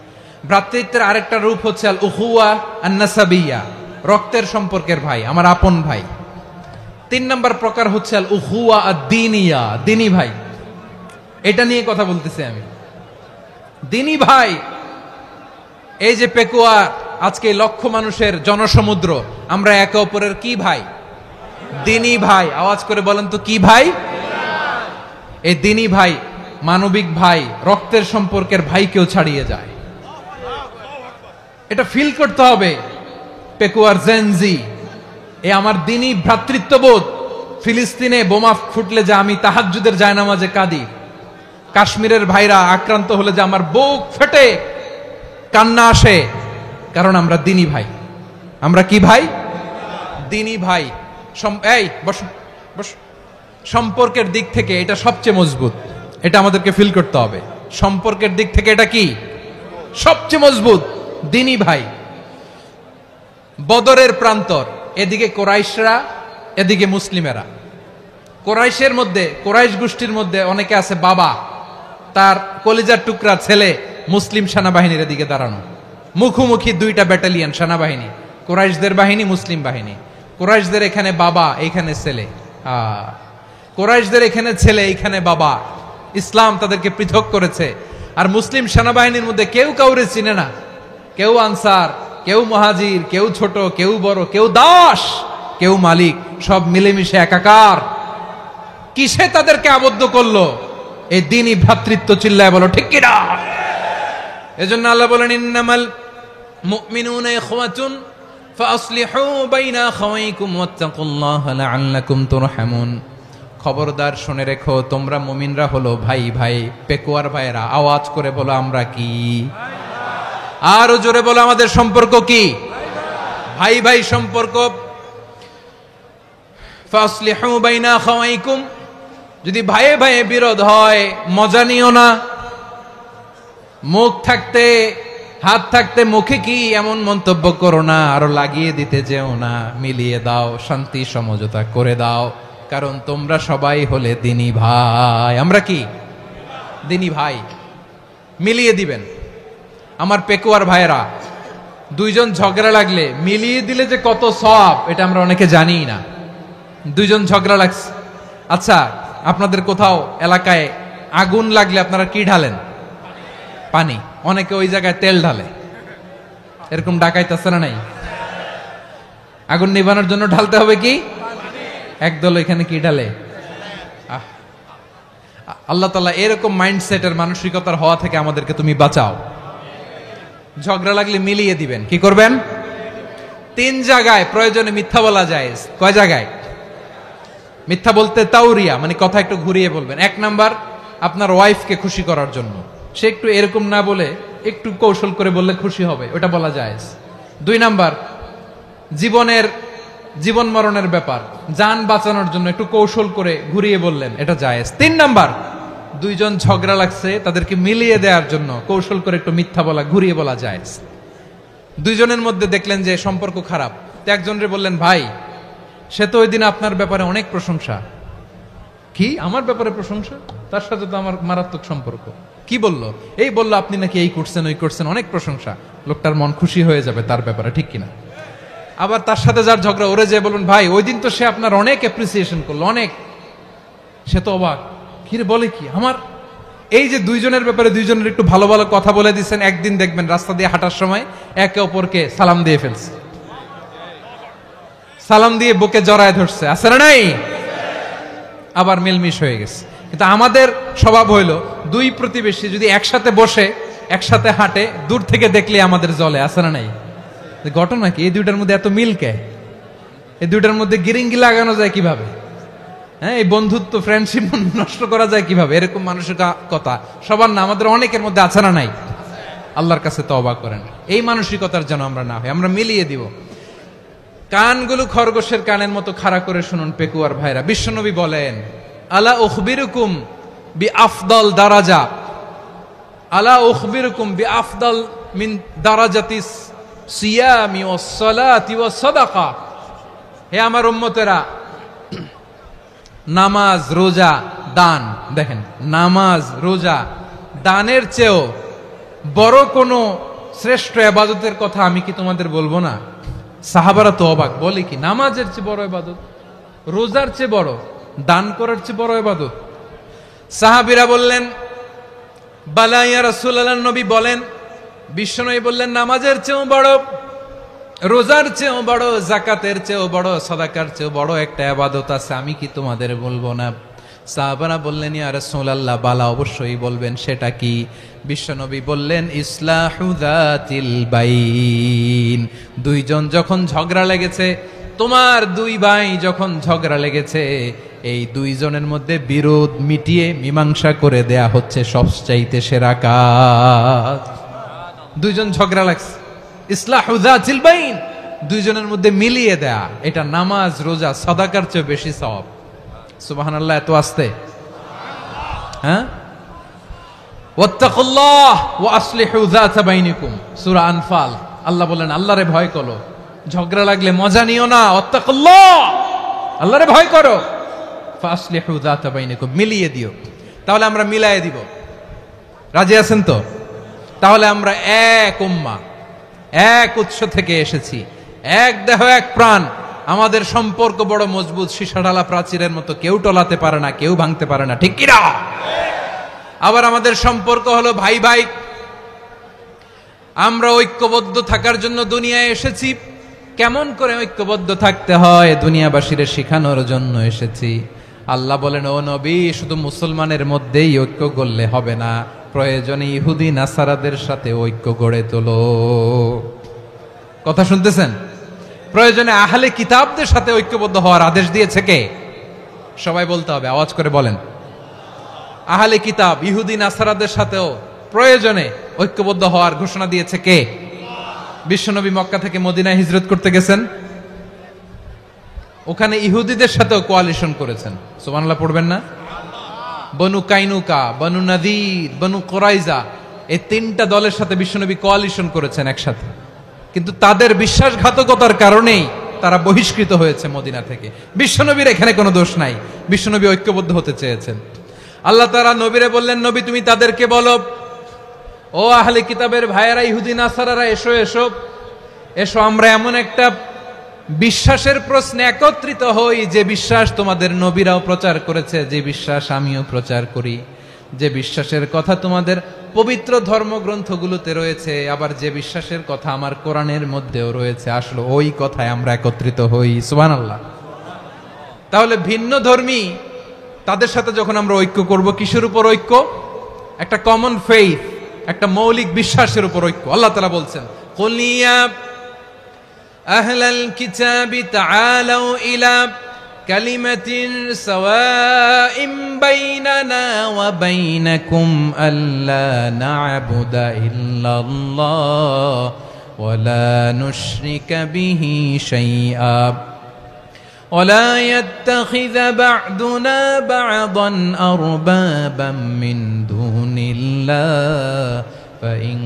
ভ্রাতৃত্বের আরেকটা রূপ হচ্ছে আল উখুয়া আন নাসাবিয়া, রক্তের সম্পর্কের ভাই, আমার আপন ভাই। তিন নম্বর প্রকার হচ্ছে আল উখুয়া আদ-দীনিয়া, দিনী ভাই। এটা নিয়ে কথা বলতেছি আমি। দিনী ভাই, এই যে পেকুয়া, আজকে লক্ষ মানুষের জনসমুদ্র, আমরা একে অপরের কি ভাই? দিনী ভাই। আওয়াজ করে বলেন তো, কি ভাই? এই দিনী ভাই, মানবিক ভাই, রক্তের সম্পর্কের ভাইকেও ছাড়িয়ে যায়। এটা ফিল করতে হবে। পেকুয়ার জেনজি, এ আমার দিনী ভ্রাতৃত্ববোধ। ফিলিস্তিনে বোমা ফুটলে যে আমি তাহাজ্জুদের জায়নামাজে কাঁদি, কাশ্মীরের ভাইরা আক্রান্ত হলে যে আমার বুক ফেটে কান্না আসে, কারণ আমরা দিনী ভাই। আমরা কি ভাই? দিনী ভাই। এই বস বস। সম্পর্কের দিক থেকে এটা সবচেয়ে মজবুত। এটা আমাদেরকে ফিল করতে হবে। সম্পর্কের দিক থেকে এটা কি? সবচেয়ে মজবুত, দিনী ভাই। বদরের প্রান্তর, এদিকে কোরাইশরা, এদিকে মুসলিমেরা। কোরাইশের মধ্যে, কোরাইশ গোষ্ঠীর মধ্যে অনেকে আছে বাবা, তার কলিজার টুকরা ছেলে মুসলিম সেনাবাহিনীর এদিকে দাঁড়ানো। মুখোমুখি দুইটা ব্যাটালিয়ন সেনাবাহিনী, কোরাইশদের বাহিনী, মুসলিম বাহিনী। কোরাইশদের এখানে বাবা, এইখানে ছেলে। কোরাইশদের এখানে ছেলে, এইখানে বাবা। ইসলাম তাদেরকে পৃথক করেছে। আর মুসলিম সেনাবাহিনীর মধ্যে কেউ কাউরে চিনে না। কেউ আনসার, কেউ মুহাজির, কেউ ছোট, কেউ বড়, কেউ দাস, কেউ মালিক, সব মিলেমিশে একাকার। কিসে তাদেরকে আবদ্ধ করলো? এই দ্বীনি ভ্রাতৃত্ব। চিল্লায় বলো ঠিক কিনা? এজন্য আল্লাহ বলেন, ইন্নামাল মুমিনুনা ইখওয়াতুন ফাসলিহু বাইনা আখাওয়াইকুম ওয়াত্তাকুল্লাহা লাআল্লাকুম তুরহামুন। খবরদার শুনে রেখো, তোমরা মুমিনরা হলো ভাই ভাই। পেকুয়ার ভাইরা আওয়াজ করে বলো, আমরা কি? আরো জোরে বলো, আমাদের সম্পর্ক কি? ভাই ভাই সম্পর্ক। ফাসলিহু বাইনা আখাওয়াইকুম, যদি ভাইয়ে ভাইয়ে বিরোধ হয় মজা নিও না। মুখ থাকতে, হাত থাকতে মুখে কি এমন মন্তব্য করো না, আরো লাগিয়ে দিতে যেও না। মিলিয়ে দাও, শান্তি সমঝোতা করে দাও, কারণ তোমরা সবাই হলে দিনী ভাই। আমরা কি? দিনী ভাই। মিলিয়ে দিবেন। আমার পেকুয়ার ভাইয়েরা, দুইজন ঝগড়া লাগলে মিলিয়ে দিলে যে কত সওয়াব, এটা আমরা অনেকে জানি না। দুইজন ঝগড়া লাগছে, আচ্ছা আপনাদের কোথাও এলাকায় আগুন লাগলে আপনারা কি ঢালেন? পানি। অনেকে ওই জায়গায় তেল ঢালে। এরকম ডাকাইতেছে না? নাই। আগুন নিভানোর জন্য ঢালতে হবে কি? একদল এখানে কি ঢালে? আল্লাহ তাআলা এরকম মাইন্ডসেটের, মানসিকতার হওয়া থেকে আমাদেরকে তুমি বাঁচাও। ঝগড়া লাগলে মিলিয়ে দিবেন। কি করবেন? তিন জায়গায় প্রয়োজনে মিথ্যা বলা যায়। কয় জায়গায় মিথ্যা বলতে? তাওরিয়া, মানে কথা একটু ঘুরিয়ে বলবেন। এক নাম্বার, আপনার ওয়াইফকে খুশি করার জন্য, সে একটু এরকম না বলে একটু কৌশল করে বললে খুশি হবে, ওটা বলা যায়। 2 নাম্বার, জীবন মরণের ব্যাপার, জান বাঁচানোর জন্য একটু কৌশল করে ঘুরিয়ে বললেন, এটা জায়েজ। 3 নাম্বার, 2 জন ঝগড়া লাগছে তাদেরকে মিলিয়ে দেওয়ার জন্য কৌশল করে একটু মিথ্যা বলা, ঘুরিয়ে বলা জায়েজ। 2 জনের মধ্যে দেখলেন যে সম্পর্ক খারাপ, তো একজনরে বললেন, ভাই সে তো ওই দিন আপনার ব্যাপারে অনেক প্রশংসা। কি আমার ব্যাপারে প্রশংসা? তার সাথে তো আমার মারাত্মক সম্পর্ক। কি বললো? এই বললো আপনি নাকি এই করছেন ওই করছেন, অনেক প্রশংসা। লোকটার মন খুশি হয়ে যাবে তার ব্যাপারে, ঠিক কিনা? আবার তার সাথে যার ঝগড়া, ওরে যে বলুন, ভাই ওই দিন তো সে আপনার অনেক অ্যাপ্রিসিয়েশন করলো, অনেক। সে তো অবাক, কি রে বলে কি আমার? এই যে 2 জনের ব্যাপারে 2 জনের একটু ভালো ভালো কথা বলে দিচ্ছেন, একদিন দেখবেন রাস্তা দিয়ে হাঁটার সময় একে অপরকে সালাম দিয়ে ফেলছে, সালাম দিয়ে বুকে জড়ায় ধরছে, আছে না নাই? আবার মিলমিশ হয়ে গেছে। কিন্তু আমাদের স্বভাব হইল 2 প্রতিবেশী যদি একসাথে বসে একসাথে হাঁটে, দূর থেকে দেখলে আমাদের জ্বলে, আছে না নাই? ঘটনা কি? এই 2টার মধ্যে এত মিল কে? এই 2টার মধ্যে গিরিঙ্গি লাগানো যায় কিভাবে? হ্যাঁ, এই বন্ধুত্ব ফ্রেন্ডশিপ নষ্ট করা যায় কিভাবে? এরকম মানসিকতা সবার না, আমাদের অনেকের মধ্যে আছে না নাই? আল্লাহর কাছে তওবা করেন, এই মানসিকতার যেন আমরা না হই, আমরা মিলিয়ে দিব। কানগুলো খরগোশের কানের মতো খাড়া করে শুনুন পেকুয়ার ভাইরা। বিশ্বনবী বলেন, আলা উখবিরুকুম বি আফদল দারাজা, আলা উখবিরুকুম বি আফদল মিন দারাজাতিস সিয়ামি ওয়াস সালাতি ওয়াস সাদাকা। হে আমার উম্মতেরা, নামাজ, রোজা, দান, দেখেন নামাজ, রোজা, দানের চেয়েও বড় কোনো শ্রেষ্ঠ ইবাদতের কথা আমি কি তোমাদের বলবো না? সাহাবারা তো অবাক, বলে কি নামাজের চেয়ে বড় ইবাদত, রোজার চেয়ে বড়, দান করার চেয়ে বড় ইবাদত? সাহাবীরা বললেন, বালা ইয়া রাসূলুল্লাহ, নবী বলেন। বিশ্বনবী বললেন, নামাজের চেয়েও বড়, রোজার চেয়েও বড়, যাকাতের চেয়েও বড়, সাদাকার চেয়েও বড় একটা ইবাদত আছে, আমি কি তোমাদের বলবো না? সাহাবারা বললেন, ইয়া রাসূলুল্লাহ, বালা, অবশ্যই বলবেন, সেটা কি? বিশ্বনবী বললেন, ইসলাহু যাতিল বাইন। 2 জন যখন ঝগড়া লেগেছে, তোমার 2 ভাই যখন ঝগড়া লেগেছে, এই 2 জনের মধ্যে বিরোধ মিটিয়ে মীমাংসা করে দেয়া হচ্ছে সবচাইতে সেরা কাজ। 2 জন ঝগড়া লাগছে, ইসলাহু যাতিল বাইন, 2 জনের মধ্যে মিলিয়ে দেয়া, এটা নামাজ, রোজা, সাদাকার চেয়ে বেশি সওয়াব। সুবহানাল্লাহ, এত আস্তে? হ্যাঁ, ওয়াত্তাকুল্লাহ ওয়া আসলিহু যাতা বাইনিকুম, সূরা আনফাল। আল্লাহ বলেন, আল্লাহরে ভয় করো, ঝগড়া লাগলে মজা নিও না, ওয়াত্তাকুল্লাহ, আল্লাহরে ভয় করো, ফাসলিহু যাতা বাইনিকুম, মিলিয়ে দিও। তাহলে আমরা মিলায়ে দিব, রাজি আছেন তো? তাহলে আমরা এক উম্মাহ, এক উৎস থেকে এসেছি, এক দেহ এক প্রাণ, আমাদের সম্পর্ক বড় মজবুত, সীসাঢালা প্রাচীরের মতো, কেউ টলাতে পারে না, কেউ ভাঙতে পারে না, ঠিক কিনা? আবার আমাদের সম্পর্ক হলো ভাই ভাই, আমরা ঐক্যবদ্ধ থাকার জন্য দুনিয়ায় এসেছি। কেমন করে ঐক্যবদ্ধ থাকতে হয় দুনিয়াবাসীর শেখানোর জন্য এসেছি। আল্লাহ বলেন, ও নবী, শুধু মুসলমানের মধ্যেই ঐক্য গড়লে হবে না, প্রয়োজনে ইহুদি নাসারাদের সাথে ঐক্য গড়ে তোলো। কথা শুনতেছেন? প্রয়োজনে আহলে কিতাবদের সাথে ঐক্যবদ্ধ হওয়ার আদেশ দিয়েছে কে? সবাই বলতে হবে, আওয়াজ করে বলেন। আহলে কিতাব ইহুদি নাসারাদের সাথেও প্রয়োজনে ঐক্যবদ্ধ হওয়ার ঘোষণা দিয়েছে কে? বিশ্বনবী মক্কা থেকে মদিনায় হিজরত করতে গেছেন, ওখানে ইহুদিদের সাথেও কোয়ালিশন করেছেন। সুবহানাল্লাহ পড়বেন না? বনু কাইনুকা, বনু নাদির, বনু কুরাইজা, এই 3টা দলের সাথে বিশ্বনবী কোয়ালিশন করেছেন একসাথে, কিন্তু তাদের বিশ্বাসঘাতকতার কারণেই তারা বহিষ্কৃত হয়েছে মদিনা থেকে। বিশ্বনবীর এখানে কোনো দোষ নাই, বিশ্বনবী ঐক্যবদ্ধ হতে চেয়েছেন। আল্লাহ তাআলা নবীরে বললেন, নবী তুমি তাদেরকে বলো, ও আহলে কিতাবের ভাইয়েরা, ইহুদি নাসারারা, এসো এসো এসো, আমরা এমন একটা বিশ্বাসের প্রশ্নে একত্রিত হই, যে বিশ্বাস তোমাদের নবীরাও প্রচার করেছে, যে বিশ্বাস আমিও প্রচার করি, যে বিশ্বাসের কথা তোমাদের পবিত্র ধর্মগ্রন্থগুলোতে রয়েছে, আবার যে বিশ্বাসের কথা আমার কোরআনের মধ্যেও রয়েছে, আসলে ওই কথায় আমরা একত্রিত হই। সুবহানাল্লাহ। তাহলে ভিন্ন ধর্মী তাদের সাথে যখন আমরা ঐক্য করব, কিসের উপর ঐক্য? একটা কমন ফেইথ, একটা মৌলিক বিশ্বাসের উপর ঐক্য। আল্লাহ তাআলা বলছেন, কুল ইয়া আহলাল কিতাবি তাআলাউ ইলা কালিমাতিন সাওয়াইম বাইনানা ওয়া বাইনাকুম আল্লা না'বুদা ইল্লাল্লাহ ওয়া লা নুশরিকা বিহি শাইআ ওয়া লা ইয়াত্তাখিযা বা'দুনা বা'দান আরবাবাম মিন দুনিল্লাহ فإن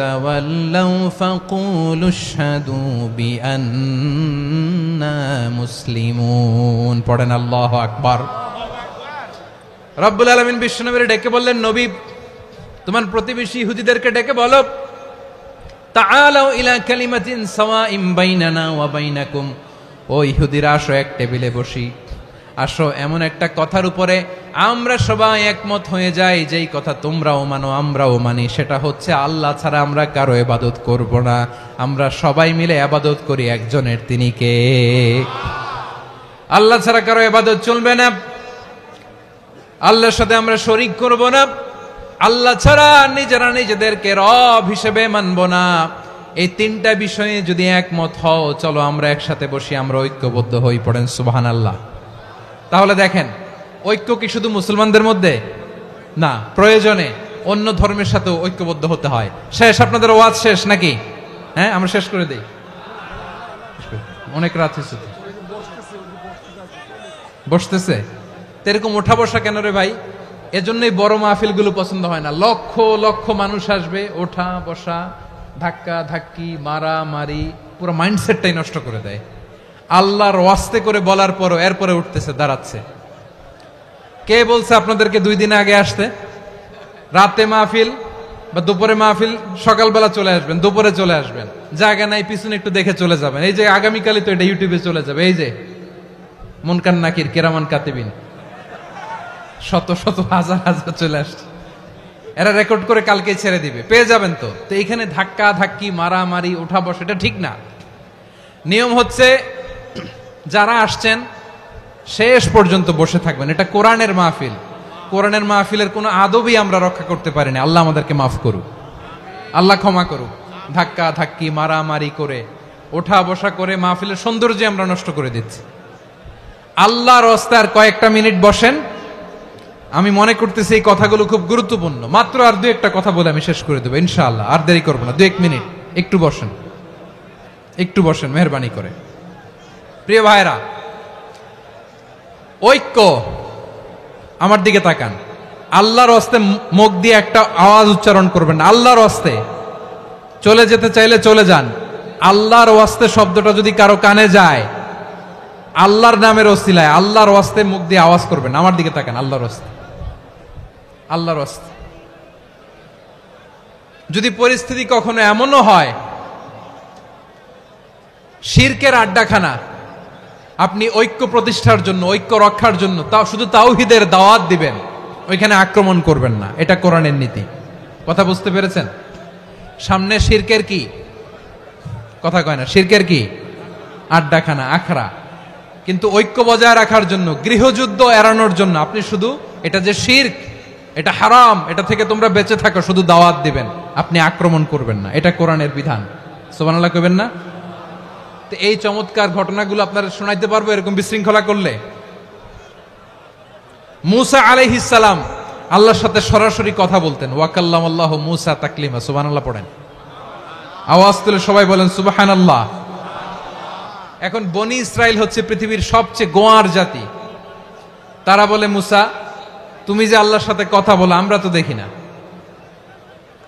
تولوا فقولوا اشهدوا بأننا مسلمون পড়েন আল্লাহু আকবার। রব্বুল আলামিন বিশ্বনবীকে ডেকে বললেন, নবী তোমার প্রতিবেশী ইহুদিদেরকে ডেকে বলো, তাআলাউ ইলা কালিমাতিন সাওয়াইম বাইনানা ওয়া বাইনাকুম, ও ইহুদিরা আসো এক টেবিলে বসি, আসো এমন একটা কথার উপরে আমরা সবাই একমত হয়ে যাই, যেই কথা তোমরাও মানো আমরাও মানি, সেটা হচ্ছে আল্লাহ ছাড়া আমরা কারো ইবাদত করব না, আমরা সবাই মিলে ইবাদত করি একজনের, তিনি কে? আল্লাহ ছাড়া কারো ইবাদত চলবে না, আল্লাহর সাথে আমরা শরীক করব না, আল্লাহ ছাড়া নিজেরা নিজেদেরকে রব হিসেবে মানব না। এই তিনটা বিষয়ে যদি একমত হও, চলো আমরা একসাথে বসি, আমরা ঐক্যবদ্ধ হই। পড়েন সুবহানাল্লাহ। তাহলে দেখেন, ঐক্য কি শুধু মুসলমানদের মধ্যে না, প্রয়োজনে অন্য ধর্মের সাথে ঐক্যবদ্ধ হতে হয়। শেষ, আপনাদের ওয়াজ শেষ নাকি? হ্যাঁ, আমরা শেষ করে দেই, অনেক রাত হয়েছে। বসতেছে এরকম ওঠা বসা কেন রে ভাই? এজন্যই বড় মাহফিল গুলো পছন্দ হয় না। লক্ষ লক্ষ মানুষ আসবে, ওঠা বসা, ধাক্কা ধাক্কি, মারা মারি, পুরো মাইন্ডসেটটাই নষ্ট করে দেয়। আল্লাহর ওয়াস্তে করে বলার পরও এরপরে উঠতেছে, দাঁড়াচ্ছে। কে বলছে আপনাদেরকে 2 দিন আগে আসতে? রাতে মাহফিল বা দুপুরে মাহফিল, সকালবেলা চলে আসবেন, দুপুরে চলে আসবেন, জায়গা নাই পিছনে একটু দেখে চলে যাবেন। এই যে আগামীকালই তো এটা ইউটিউবে চলে যাবে, এই যে মুনকার নাকির কিরামান কাতিবিন, শত শত হাজার হাজার চলে আসছে, এরা রেকর্ড করে কালকে ছেড়ে দিবে, পেয়ে যাবেন। তো এখানে ধাক্কা ধাক্কি, মারামারি, ওঠা বসা, এটা ঠিক না। নিয়ম হচ্ছে যারা আসছেন শেষ পর্যন্ত বসে থাকবেন। এটা কোরআনের মাহফিল, কোরআনের মাহফিলের কোনো আদবই আমরা রক্ষা করতে পারিনি। আল্লাহ আমাদেরকে মাফ করুক, আল্লাহ ক্ষমা করুক। ধাক্কা ধাক্কি, মারামারি করে, ওঠা বসা করে মাহফিলের সৌন্দর্য আমরা নষ্ট করে দিচ্ছি। আল্লাহর রাস্তায় আর কয়েকটা মিনিট বসেন। আমি মনে করতেছি এই কথাগুলো খুব গুরুত্বপূর্ণ। মাত্র আর 2-1টা কথা বলে আমি শেষ করে দেবো ইনশাআল্লাহ, আর দেরি করবো না। 2-1 মিনিট একটু বসেন, একটু বসেন মেহরবানি করে। প্রিয় ভাইরা, ঐক্য, আমার দিকে তাকান। আল্লাহর হস্তে মুখ দিয়ে একটা আওয়াজ উচ্চারণ করবেন না। আল্লাহর হস্তে চলে যেতে চাইলে চলে যান। আল্লাহর ওয়াস্তে শব্দটা যদি কারো কানে যায়, আল্লাহর নামের ওসিলায় আল্লাহর ওয়াস্তে মুখ দিয়ে আওয়াজ করবেন। আমার দিকে তাকান, আল্লাহর ওয়াস্তে, আল্লাহর ওয়াস্তে। যদি পরিস্থিতি কখনো এমনও হয় শিরকের আড্ডাখানা, আপনি ঐক্য প্রতিষ্ঠার জন্য, ঐক্য রক্ষার জন্য তাও শুধু তাওহীদের দাওয়াত দিবেন, ওইখানে আক্রমণ করবেন না। এটা কোরআনের নীতি। কথা বুঝতে পেরেছেন? সামনে শিরকের কি কথা কয় না, শিরকের কি আড্ডাখানা, আখড়া। কিন্তু ঐক্য বজায় রাখার জন্য, গৃহযুদ্ধ এড়ানোর জন্য আপনি শুধু এটা যে শিরক, এটা হারাম, এটা থেকে তোমরা বেঁচে থাকো, শুধু দাওয়াত দিবেন, আপনি আক্রমণ করবেন না। এটা কোরআনের বিধান। সুবহানাল্লাহ কইবেন না? তো এই চমৎকার ঘটনাগুলো আপনারা শোনাইতে পারবো এরকম বিশৃঙ্খলা করলে। মূসা আলাইহিস সালাম আল্লাহর সাথে সরাসরি কথা বলতেন। ওয়াকাল্লামাল্লাহু মূসা তাকলিমা। সুবহানাল্লাহ পড়েন, আওয়াজ তুলে সবাই বলেন সুবহানাল্লাহ। এখন বনি ইসরাইল হচ্ছে পৃথিবীর সবচেয়ে গোয়ার জাতি। তারা বলে, মূসা তুমি যে আল্লাহর সাথে কথা বলো আমরা তো দেখি না,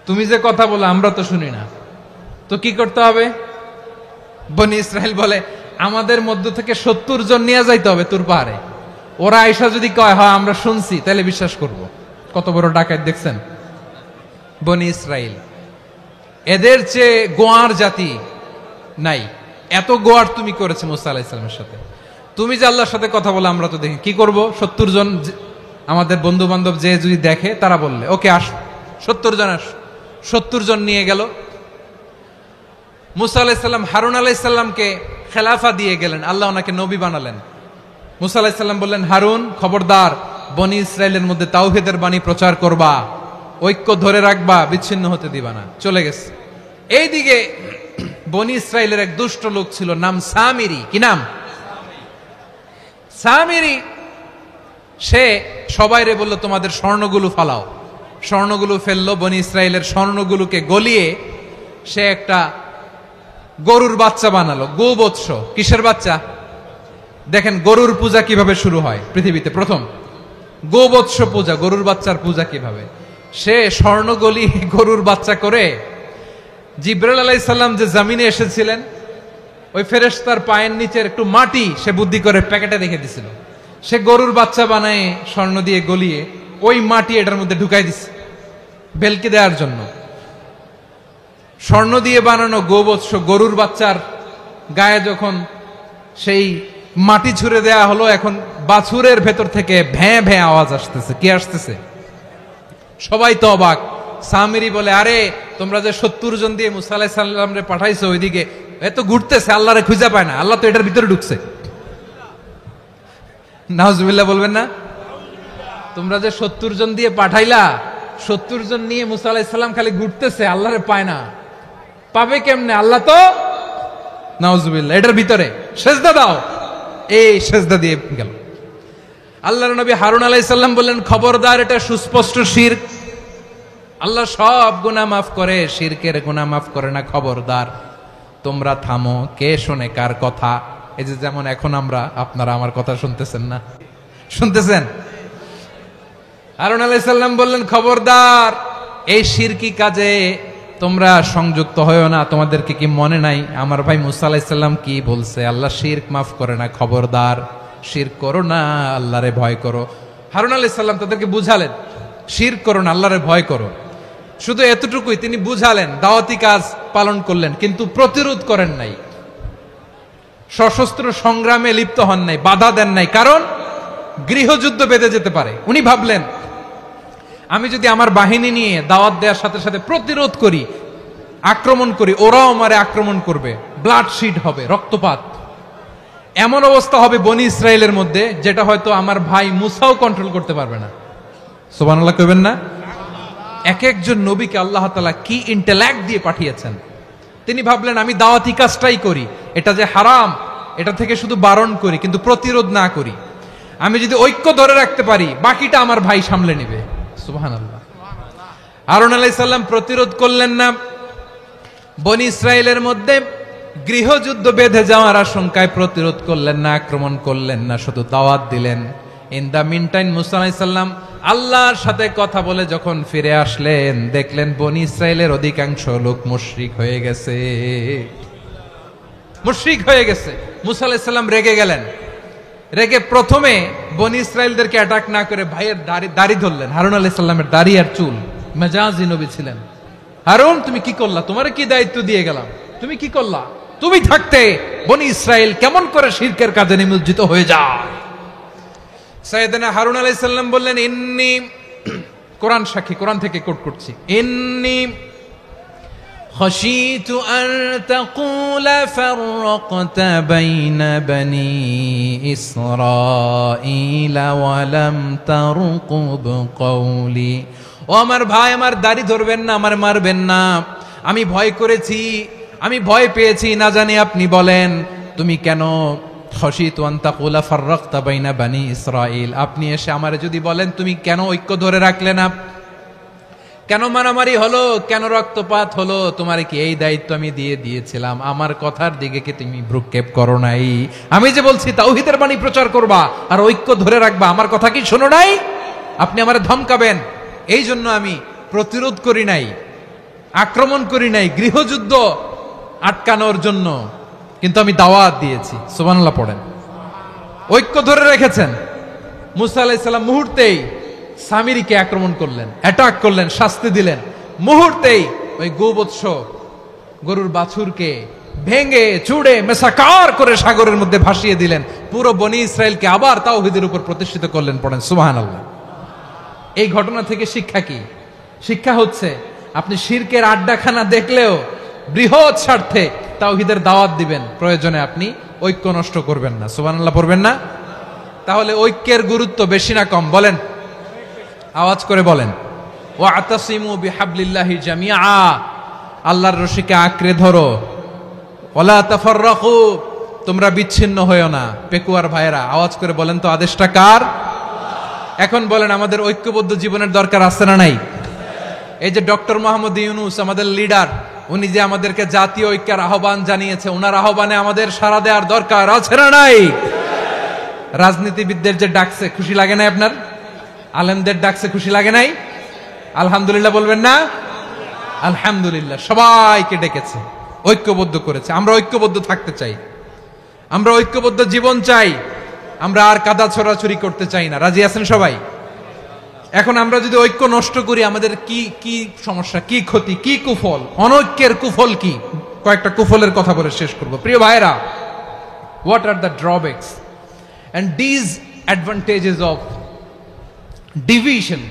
তুমি যে কথা বলো আমরা তো শুনি না, তো কি করতে হবে? বনি ইসরাইল বলে, আমাদের মধ্য থেকে 70 জন নিয়ে যাইতে হবে তুর পাহাড়ে। ওরা আয়েশা যদি কয় হয় আমরা শুনছি, তাহলে বিশ্বাস করব। কত বড় ডাকাত দেখছেন বনি ইসরাইল। এদের চেয়ে গোয়ার জাতি নাই। এত গোয়ার তুমি করেছে মূসা আলাইহিস সালামের সাথে। তুমি যে আল্লাহর সাথে কথা বলে আমরা তো দেখি, কি করব? 70 জন আমাদের বন্ধু বান্ধব যে যদি দেখে, তারা বললে ওকে আস, 70 জন আস। 70 জন নিয়ে গেল। মূসা আলাইহিস সালাম হারুন আলাইহিস সালামকে খেলাফা দিয়ে গেলেন, আল্লাহ ওনাকে নবী বানালেন। মূসা আলাইহিস সালাম বললেন, হারুন খবরদার, বনি ইসরাইলের মধ্যে তাওহীদের বাণী প্রচার করবা, ঐক্য ধরে রাখবা, বিচ্ছিন্ন হতে দিবা না। চলে গেছে। এইদিকে বনি ইসরাইলের এক দুষ্ট লোক ছিল, নাম সামিরি। কি নাম? সামিরি সে সবাইরে বলল তোমাদের স্বর্ণগুলো ফালাও। স্বর্ণগুলো ফেললো, বনি ইসরায়েলের স্বর্ণগুলোকে গলিয়ে সে একটা গরুর বাচ্চা বানালো। গোবৎস, কিসের বাচ্চা? দেখেন গরুর পূজা কিভাবে শুরু হয় পৃথিবীতে প্রথম, গোবৎস পূজা, গরুর বাচ্চার পূজা কিভাবে। সে স্বর্ণ গলি গরুর বাচ্চা করে জিব্রাইল আলাইহিস সালাম যে জমিনে এসেছিলেন ওই ফেরেশতার পায়ের নিচের একটু মাটি সে বুদ্ধি করে প্যাকেটে রেখে দিছিল। সে গরুর বাচ্চা বানায় স্বর্ণ দিয়ে গলিয়ে ওই মাটি এটার মধ্যে ঢুকাই দিছে বেলকে দেওয়ার জন্য। স্বর্ণ দিয়ে বানানো গোবৎস গরুর বাচ্চার গায়ে যখন সেই মাটি ছুঁড়ে দেয়া হলো, এখন বাছুরের ভেতর থেকে ভ্যাঁ ভ্যাঁ আওয়াজ আসতেছে। কি আসতেছে? সবাই তো অবাক। সামিরি বলে, আরে তোমরা যে 70 জন দিয়ে মুসা আলাইহিস সালাম রে পাঠাইছো ওইদিকে, এত ঘুরতেছে, আল্লাহরে খুঁজে পায় না, আল্লাহ তো এটার ভিতরে ঢুকছে। নাউজুবিল্লাহ বলবেন না? তোমরা যে 70 জন দিয়ে পাঠাইলা, 70 জন নিয়ে মুসা আলাইহিস সালাম খালি ঘুরতেছে, আল্লাহরে পায় না। পাবে কেমনে? আল্লাহ তো নাউজুবিল্লাহ এটার ভিতরে, সেজদা দাও। এই সেজদা দিয়ে গেল। আল্লাহর নবী হারুন আলাইহিস সালাম বললেন, খবরদার, এটা সুস্পষ্ট শিরক। আল্লাহ সব গুনাহ মাফ করে, শিরকের গুনাহ মাফ করে না, খবরদার তোমরা থামো। কে শোনে কার কথা? এই যে যেমন এখন আপনারা আমার কথা শুনতেছেন না? শুনতেছেন? হারুন আলাইহিস সালাম বললেন, খবরদার, এই শিরকি কাজে তোমরা সংযুক্ত হয়ো না। তোমাদেরকে কি মনে নাই আমার ভাই মুসা আলাইহিস সালাম কি বলছে? আল্লাহ শিরক মাফ করে না, খবরদার শিরক করো না, আল্লাহরে ভয় করো। হারুন আলাইহিস সালাম তাদেরকে বুঝালেন, শিরক করো না, আল্লাহরে ভয় করো। শুধু এতটুকুই তিনি বুঝালেন, দাওয়াতি কাজ পালন করলেন, কিন্তু প্রতিরোধ করেন নাই, সশস্ত্র সংগ্রামে লিপ্ত হন নাই, বাধা দেন নাই, কারণ গৃহযুদ্ধ বেঁধে যেতে পারে। উনি ভাবলেন, আমি যদি আমার বাহিনী নিয়ে দাওয়াত দেওয়ার সাথে সাথে প্রতিরোধ করি, আক্রমণ করি, ওরাও আমারে আক্রমণ করবে, ব্লাডশিড হবে, রক্তপাত, এমন অবস্থা হবে বনি ইসরায়েলের মধ্যে যেটা হয়তো আমার ভাই মুসাও কন্ট্রোল করতে পারবে না। সুবহানাল্লাহ কইবেন না? এক একজন নবীকে আল্লাহ তাআলা কি ইন্টেলেক্ট দিয়ে পাঠিয়েছেন। তিনি ভাবলেন, আমি দাওয়াতি কাজটাই করি, এটা যে হারাম এটা থেকে শুধু বারণ করি, কিন্তু প্রতিরোধ না করি। আমি যদি ঐক্য ধরে রাখতে পারি, বাকিটা আমার ভাই সামলে নেবে। সুবহানাল্লাহ। হারুন আলাইহিস সালাম প্রতিরোধ করলেন না। বনি ইসরায়েলের মধ্যে গৃহযুদ্ধ বেঁধে যাওয়ার আশঙ্কায় প্রতিরোধ করলেন না, আক্রমণ করলেন না, শুধু দাওয়াত দিলেন। ইন দা মিন টাইম মুসা আলাইহিস সালাম আল্লাহর সাথে কথা বলে যখন ফিরে আসলেন, দেখলেন বনি ইসরায়েলের অধিকাংশ লোক মুশরিক হয়ে গেছে। মুশরিক হয়ে গেছে। মুসা আলাইহিস সালাম রেগে গেলেন। রেগে প্রথমে বনি ইসরায়েলদেরকে অ্যাটাক না করে ভাইয়ের দাড়ি ধরলেন। হারুন আলাইহিস সালামের দাড়ি আর চুল, মেজাজি নবী ছিলেন। হারুন, তুমি কি করলা? তোমার কি দায়িত্ব দিয়ে গেলাম, তুমি কি করলা? তুমি থাকতে বনি ইসরায়েল কেমন করে শিরকের কাজে নিমজ্জিত হয়ে যায়? সাইয়েদনা হারুন আলাইহিস সালাম বললেন, ইন্নী, কোরআন সাক্ষী, কোরআন থেকে কোট করছি, ইন্নী খাশিতু আন তাকুলা ফাররাকতা বাইনা বনি ইসরাঈলা ওয়া লাম তারকুব কওলি। ও আমার ভাই, আমার দাড়ি ধরবেন না, আমার মারবেন না। আমি ভয় করেছি, আমি ভয় পেয়েছি, না জানি আপনি বলেন তুমি কেন খাশিতু আন তাকুলা ফাররাকতা বাইনা বনি ইসরাঈল, আপনি এসে আমারে যদি বলেন তুমি কেন ঐক্য ধরে রাখলে না, কেন মারামারি হলো, কেন রক্তপাত হলো, তোমার কি এই দায়িত্ব আমি দিয়েছিলাম? আমার কথার দিকে কি তুমি ভ্রুক্ষেপ করো নাই? আমি যে বলছি তাওহীদের বাণী প্রচার করবা আর ঐক্য ধরে রাখবা, আমার কথা কি শোনো নাই? আপনি আমারে ধমকাবেন, এই জন্য আমি প্রতিরোধ করি নাই, আক্রমণ করি নাই, গৃহযুদ্ধ আটকানোর জন্য, কিন্তু আমি দাওয়াত দিয়েছি। সুবহানাল্লাহ পড়েন। ঐক্য ধরে রেখেছেন। মুসা আলাইহিস সালাম মুহূর্তেই সামিরিকে আক্রমণ করলেন, অ্যাটাক করলেন, শাস্তি দিলেন। মুহূর্তেই ওই গোবৎস গরুর বাছুরকে ভেঙে চুড়ে মেসাকার করে সাগরের মধ্যে ভাসিয়ে দিলেন। পুরো বনি ইসরায়েলকে আবার তাওহীদের উপর প্রতিষ্ঠিত করলেন। পড়েন সুবহানাল্লাহ। এই ঘটনা থেকে শিক্ষা কি? শিক্ষা হচ্ছে, আপনি শিরকের আড্ডাখানা দেখলেও বৃহৎ স্বার্থে তাওহীদের দাওয়াত দিবেন, প্রয়োজনে আপনি ঐক্য নষ্ট করবেন না। সুবহানাল্লাহ পড়বেন না? তাহলে ঐক্যের গুরুত্ব বেশি না কম? বলেন, আওয়াজ করে বলেন। ওয়াতাসিমু বিহাবলিল্লাহি জামিআ, আল্লাহর রশিকে আঁকড়ে ধরো। ওয়ালা তাফাররাকু, তোমরা বিচ্ছিন্ন হয়েও না। পেকুয়ার ভাইয়েরা আওয়াজ করে বলেন তো আদেশটা কার? এখন বলেন আমাদের ঐক্যবদ্ধ জীবনের দরকার আছে না নাই? এই যে ডক্টর মোহাম্মদ ইউনূস আমাদের লিডার, উনি যে আমাদেরকে জাতীয় ঐক্যের আহ্বান জানিয়েছে, ওনার আহ্বানে আমাদের সাড়া দেওয়ার দরকার আছে না নাই? রাজনীতিবিদদের যে ডাকছে খুশি লাগে নাই আপনার? আলেমদের ডাকছে খুশি লাগে নাই? আলহামদুলিল্লাহ বলবেন না? আলহামদুলিল্লাহ, সবাইকে ডেকেছে, ঐক্যবদ্ধ করেছে। আমরা ঐক্যবদ্ধ থাকতে চাই, আমরা ঐক্যবদ্ধ জীবন চাই, আমরা আর কাদা ছড়াছড়ি করতে চাই না। রাজি আছেন সবাই? এখন আমরা যদি ঐক্য নষ্ট করি আমাদের কি কি সমস্যা, কি ক্ষতি, কি কুফল? অনৈক্যের কুফল কি? কয়েকটা কুফলের কথা বলে শেষ করব। প্রিয় ভাইরা, what are the drawbacks and disadvantages of division,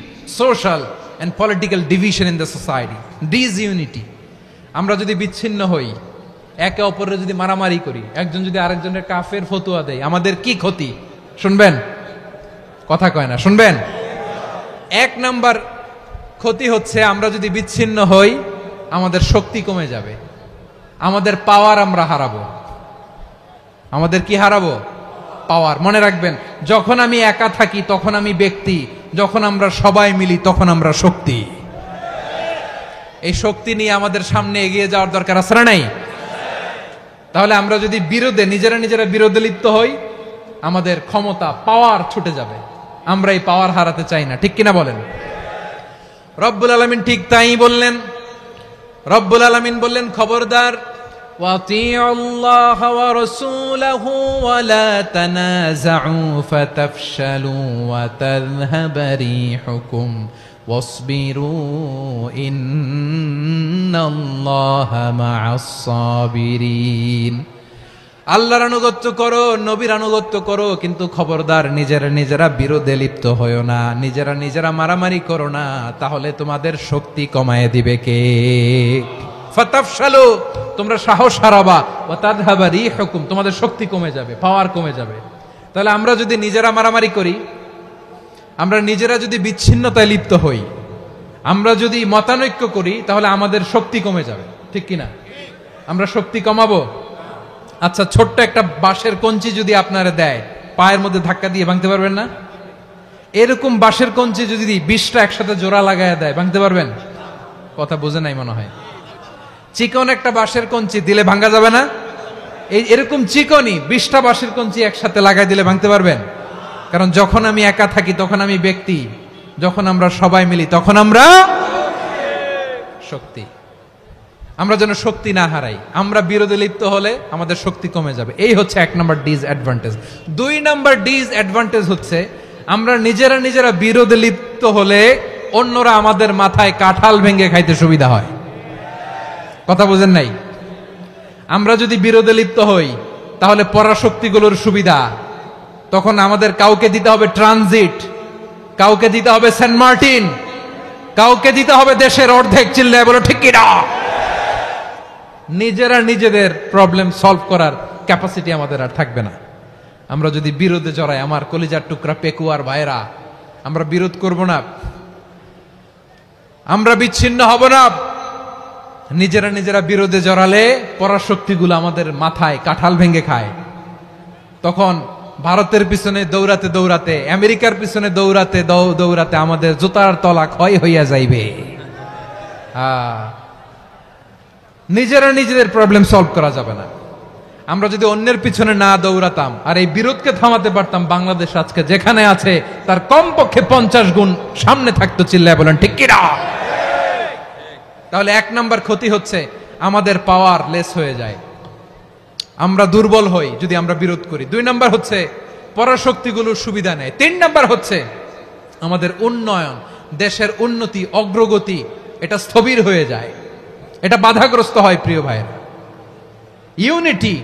social and political division in the society? Disunity. আমরা যদি বিচ্ছিন্ন হই, একে অপরের যদি মারামারি করি, একজন যদি আরেকজনের কাফের ফতোয়া দেয়, আমাদের কি ক্ষতি? শুনবেন? কথা কয় না, শুনবেন? এক নাম্বার ক্ষতি হচ্ছে আমরা যদি বিচ্ছিন্ন হই আমাদের শক্তি কমে যাবে, আমাদের পাওয়ার আমরা হারাবো। আমাদের কি হারাবো? পাওয়ার। মনে রাখবেন, যখন আমি একা থাকি তখন আমি ব্যক্তি, যখন আমরা সবাই মিলি তখন আমরা শক্তি। এই শক্তি নিয়ে আমাদের সামনে এগিয়ে যাওয়ার দরকার আছে না নাই? তাহলে আমরা যদি বিরোধে নিজেরা বিরোধে লিপ্ত হই আমাদের ক্ষমতা, পাওয়ার ছুটে যাবে। আমরা এই পাওয়ার হারাতে চাই না, ঠিক কিনা বলেন? রব্বুল আলামিন ঠিক তাই বললেন। রব্বুল আলামিন বললেন, খবরদার, ওয়াতিউল্লাহ ওয়া রাসূলাহু ওয়া লা তানাযাউ ফাতাফশালু ওয়া তাযহাবা রিহুকুম ওয়াসবিরু ইন্নাল্লাহা মা'আস সাবিরিন। আল্লাহর আনুগত্য করো, নবীর আনুগত্য করো, কিন্তু খবরদার নিজেরা বিরোধে লিপ্ত হয়ো না, নিজেরা মারামারি করো না, তাহলে তোমাদের শক্তি কমায় দিবে কে? ফাতাফশালু, তোমরা সাহস হারাবা, ওয়া তাযহাবা রিহুকুম, তোমাদের শক্তি কমে যাবে, পাওয়ার কমে যাবে। তাহলে আমরা যদি নিজেরা মারামারি করি, আমরা নিজেরা যদি বিচ্ছিন্নতায় লিপ্ত হই, আমরা যদি মতানৈক্য করি, তাহলে আমাদের শক্তি কমে যাবে, ঠিক কিনা? আমরা শক্তি কমাবো। আচ্ছা, ছোট্ট একটা বাঁশের কঞ্চি যদি আপনারা দেয়, পায়ের মধ্যে ধাক্কা দিয়ে ভাঙতে পারবেন না? এরকম বাঁশের কঞ্চি যদি 20টা একসাথে জোড়া লাগায় দেয়, ভাঙতে পারবেন? কথা বোঝে নাই মনে হয়। চিকন একটা বাঁশের কঞ্চি দিলে ভাঙা যাবে না? এরকম চিকনই 20টা বাঁশের কঞ্চি একসাথে লাগাই দিলে ভাঙতে পারবেন? কারণ যখন আমি একা থাকি তখন আমি ব্যক্তি, যখন আমরা সবাই মিলি তখন আমরা শক্তি। আমরা যেন শক্তি না হারাই। আমরা বিরোধে লিপ্ত হলে আমাদের শক্তি কমে যাবে। এই হচ্ছে 1 নম্বর ডিসঅ্যাডভান্টেজ। 2 নম্বর ডিসঅ্যাডভান্টেজ হচ্ছে আমরা নিজেরা বিরোধে লিপ্ত হলে অন্যরা আমাদের মাথায় কাঁঠাল ভেঙে খাইতে সুবিধা হয়। কথা বুঝেন নাই? আমরা যদি বিরোধে লিপ্ত হই তাহলে পরাশক্তিগুলোর সুবিধা, তখন আমাদের কাউকে দিতে হবে ট্রানজিট, কাউকে দিতে হবে সেন্ট মার্টিন, কাউকে দিতে হবে দেশের অর্ধেক। চিল্লায় বলো ঠিক কিনা? নিজেদের প্রবলেম সলভ করার ক্যাপাসিটি আমাদের আর থাকবে না। আমরা যদি বিরোধে জড়াই, আমার কলিজার টুকরা পেকুয়ার ভাইরা, আমরা বিরোধ করব না, আমরা বিচ্ছিন্ন হব না। নিজেরা বিরোধে জড়ালে পরাশক্তিগুলো আমাদের মাথায় কাঁঠাল ভেঙে খায়। তখন ভারতের পিছনে দৌড়াতে, আমেরিকার পিছনে দৌড়াতে আমাদের জুতার তলা ক্ষয় হইয়া যাইবে। নিজেদের প্রবলেম সলভ করা যাবে না। আমরা যদি অন্যের পিছনে না দৌড়াতাম আর এই বিরোধকে থামাতে পারতাম, বাংলাদেশ আজকে যেখানে আছে তার কমপক্ষে 50 গুণ সামনে থাকতো। চিল্লায় বলেন ঠিক কিনা? তাহলে 1 নম্বর ক্ষতি হচ্ছে আমাদের পাওয়ার লেস হয়ে যায়, আমরা দুর্বল হই যদি আমরা বিরোধ করি। 2 নম্বর হচ্ছে পরাশক্তিগুলোর সুবিধা নেয়। 3 নম্বর হচ্ছে আমাদের উন্নয়ন, দেশের উন্নতি, অগ্রগতি, এটা স্থবির হয়ে যায়, এটা বাধাগ্রস্ত হয়। প্রিয় ভাইয়েরা, ইউনিটি,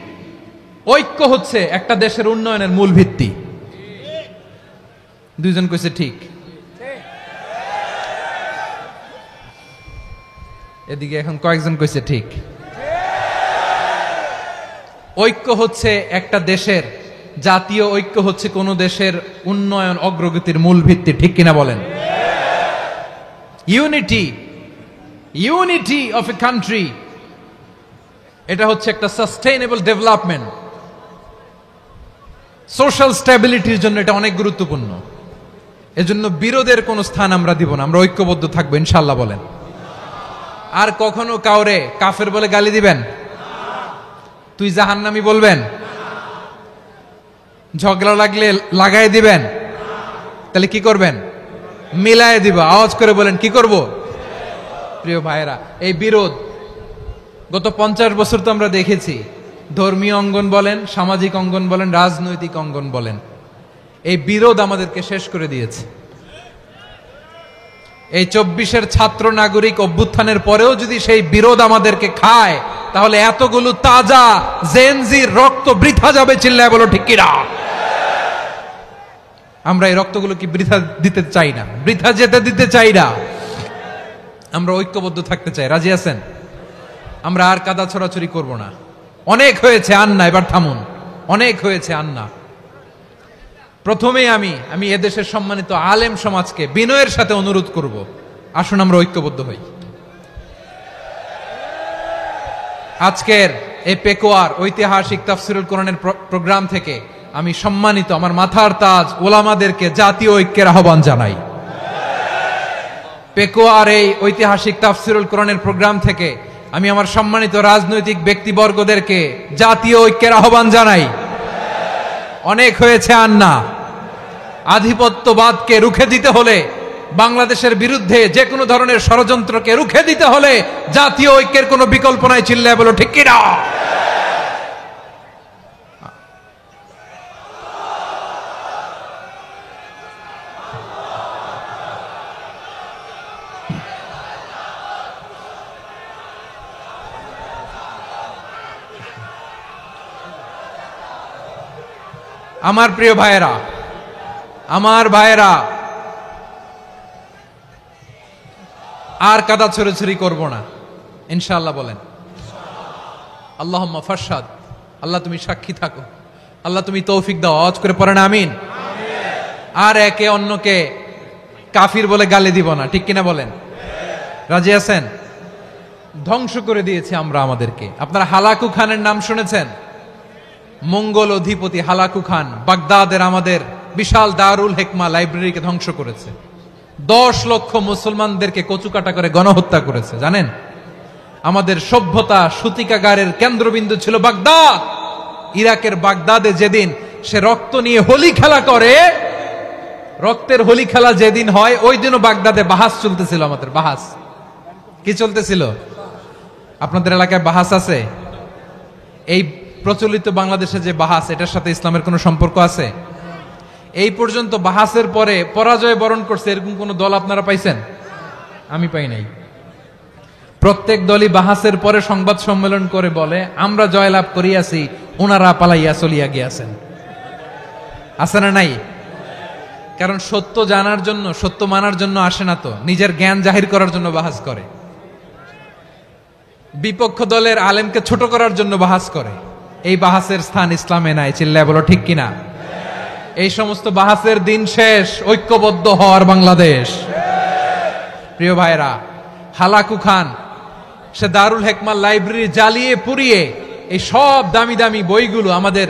ঐক্য হচ্ছে একটা দেশের উন্নয়নের মূল ভিত্তি। 2 জন কইছে ঠিক, এদিকে এখন কয়েকজন কইছে ঠিক। ঐক্য হচ্ছে একটা দেশের, জাতীয় ঐক্য হচ্ছে কোন দেশের উন্নয়ন, অগ্রগতির মূল ভিত্তি, ঠিক কিনা বলেন? ইউনিটি অফ এ কান্ট্রি, এটা হচ্ছে একটা সাস্টেইনেবল ডেভেলপমেন্ট। সোশ্যাল স্ট্যাবিলিটির জন্য এটা অনেক গুরুত্বপূর্ণ। এজন্য বিরোধের কোনো স্থান আমরা দিব না, আমরা ঐক্যবদ্ধ থাকবো ইনশাআল্লাহ বলেন। আর কখনো কাউরে কাফের বলে গালি দিবেন? তুই জাহান্নামী বলবেন? ঝগড়া লাগলে লাগাই দিবেন? তাহলে কি করবেন? মিলায় দিব। আওয়াজ করে বলেন কি করব? প্রিয় ভাইরা, এই বিরোধ গত 50 বছর তো আমরা দেখেছি। ধর্মীয় অঙ্গন বলেন, সামাজিক অঙ্গন বলেন, রাজনৈতিক অঙ্গন বলেন, এই বিরোধ আমাদেরকে শেষ করে দিয়েছে। এই 24-এর ছাত্র নাগরিক অভ্যুত্থানের পরেও যদি সেই বিরোধ আমাদেরকে খায়, তাহলে এতগুলো তাজা জেনজির রক্ত বৃথা যাবে। চিল্লায় বলো ঠিক কিনা? আমরা এই রক্তগুলো কি বৃথা দিতে চাই না, বৃথা যেতে দিতে চাই না। আমরা ঐক্যবদ্ধ থাকতে চাই। রাজি আছেন? আমরা আর কাদা ছড়াছড়ি করব না। অনেক হয়েছে, আন্না, এবার থামুন। অনেক হয়েছে, আন্না। প্রথমেই আমি এদেশের সম্মানিত আলেম সমাজকে বিনয়ের সাথে অনুরোধ করব, আসুন আমরা ঐক্যবদ্ধ হই। আজকের এই পেকুয়ার ঐতিহাসিক তাফসিরুল কোরআনের প্রোগ্রাম থেকে আমি সম্মানিত আমার মাথার তাজ ওলামাদেরকে জাতীয় ঐক্যের আহ্বান জানাই। পেকুয়ার এই ঐতিহাসিক তাফসিরুল কোরআনের প্রোগ্রাম থেকে আমি আমার সম্মানিত রাজনৈতিক ব্যক্তিবর্গদেরকে জাতীয় ঐক্যের আহ্বান জানাই। অনেক হয়েছে, আন্না। আধিপত্যবাদকে রুখে দিতে হলে, বাংলাদেশের বিরুদ্ধে যে কোনো ধরনের ষড়যন্ত্রকে রুখে দিতে হলে জাতীয় ঐক্যের কোনো বিকল্প নাই। চিল্লায় বলো ঠিক কিনা? আমার প্রিয় ভাইয়েরা, আমার ভাইয়েরা, আর কাদা ছড়াছড়ি করব না ইনশাআল্লাহ বলেন। আল্লাহুম্মা ফাশহাদ। আল্লাহ তুমি সাক্ষী থাকো, আল্লাহ তুমি তৌফিক দাও। আওয়াজ করে পড়েন আমিন। আর একে অন্যকে কাফির বলে গালি দিব না, ঠিক কিনা বলেন? রাজি আছেন? ধ্বংস করে দিয়েছি আমরা আমাদেরকে। আপনারা হালাকু খানের নাম শুনেছেন? মঙ্গল অধিপতি হালাকু খান বাগদাদের আমাদের বিশাল দারুল হিকমা লাইব্রেরিকে ধ্বংস করেছে। 10 লক্ষ মুসলমানদেরকে কচুকাটা করে গণহত্যা করেছে। জানেন, আমাদের সভ্যতা সূতিকাগারের কেন্দ্রবিন্দু ছিল বাগদাদ। ইরাকের বাগদাদে যেদিন সে রক্ত নিয়ে হোলি খেলা করে, রক্তের হোলি খেলা যেদিন হয়, ওই দিনও বাগদাদে বাহাস চলতেছিল। আমাদের বাহাস কি চলতেছিল? আপনাদের এলাকায় বাহাস আছে? এই প্রচলিত বাংলাদেশে যে বাহাস, এটার সাথে ইসলামের কোনো সম্পর্ক আছে? এই পর্যন্ত বাহাসের পরে পরাজয় বরণ করছে এরকম কোন দল আপনারা পাইছেন? আমি পাই নাই। প্রত্যেক দলই বাহাসের পরে সংবাদ সম্মেলন করে বলে আমরা জয়লাভ করিয়াছি, ওনারা পালাইয়া চলিয়া গিয়াছেন। আছে না নাই? কারণ সত্য জানার জন্য, সত্য মানার জন্য আসে না তো, নিজের জ্ঞান জাহির করার জন্য বাহাস করে। বিপক্ষ দলের আলেমকে ছোট করার জন্য বাহাস করে। এই বাহাসের স্থান ইসলামে নাই। চিল্লায় বলো ঠিক কিনা? এই সমস্ত বাহাসের দিন শেষ। ঐক্যবদ্ধ হওয়ার বাংলাদেশ। প্রিয় ভাইরা, হালাকু খান সে দারুল হিকমা লাইব্রেরি জ্বালিয়ে পুড়িয়ে এই সব দামি দামি বইগুলো, আমাদের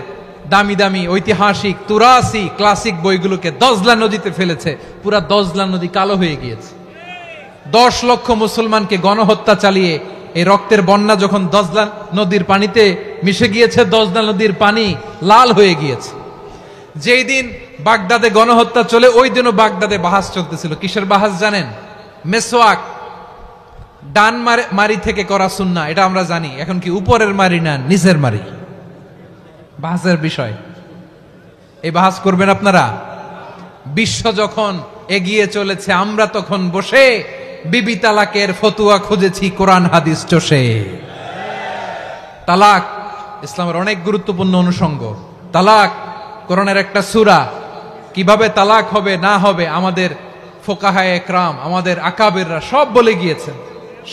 দামি দামি ঐতিহাসিক তুরাসি ক্লাসিক বইগুলোকে দজলা নদীতে ফেলেছে। পুরা দজলা নদী কালো হয়ে গিয়েছে। 10 লক্ষ মুসলমানকে গণহত্যা চালিয়ে এই রক্তের বন্যা যখন দজলা নদীর পানিতে মিশে গিয়েছে, দজলা নদীর পানি লাল হয়ে গিয়েছে। যেই দিন বাগদাদে গণহত্যা চলে, ওই দিনও বাগদাদে বাহাস চলতেছিল। কিসের বাহাস জানেন? মেসওয়াক, ডান মারি থেকে করা সুন্নাহ, এটা আমরা জানি। এখন কি উপরের মারি না নিচের মারি? বাহাসের বিষয়। এই বাহাস করবেন আপনারা? বিশ্ব যখন এগিয়ে চলেছে, আমরা তখন বসে বিবি তালাকের ফতুয়া খুঁজেছি কোরআন হাদিস চষে। তালাক ইসলামের অনেক গুরুত্বপূর্ণ অনুষঙ্গ। তালাক কোরআনের একটা সূরা। কিভাবে তালাক হবে না হবে আমাদের ফোকাহায়ে একরাম, আমাদের আকাবেররা সব বলে গিয়েছেন,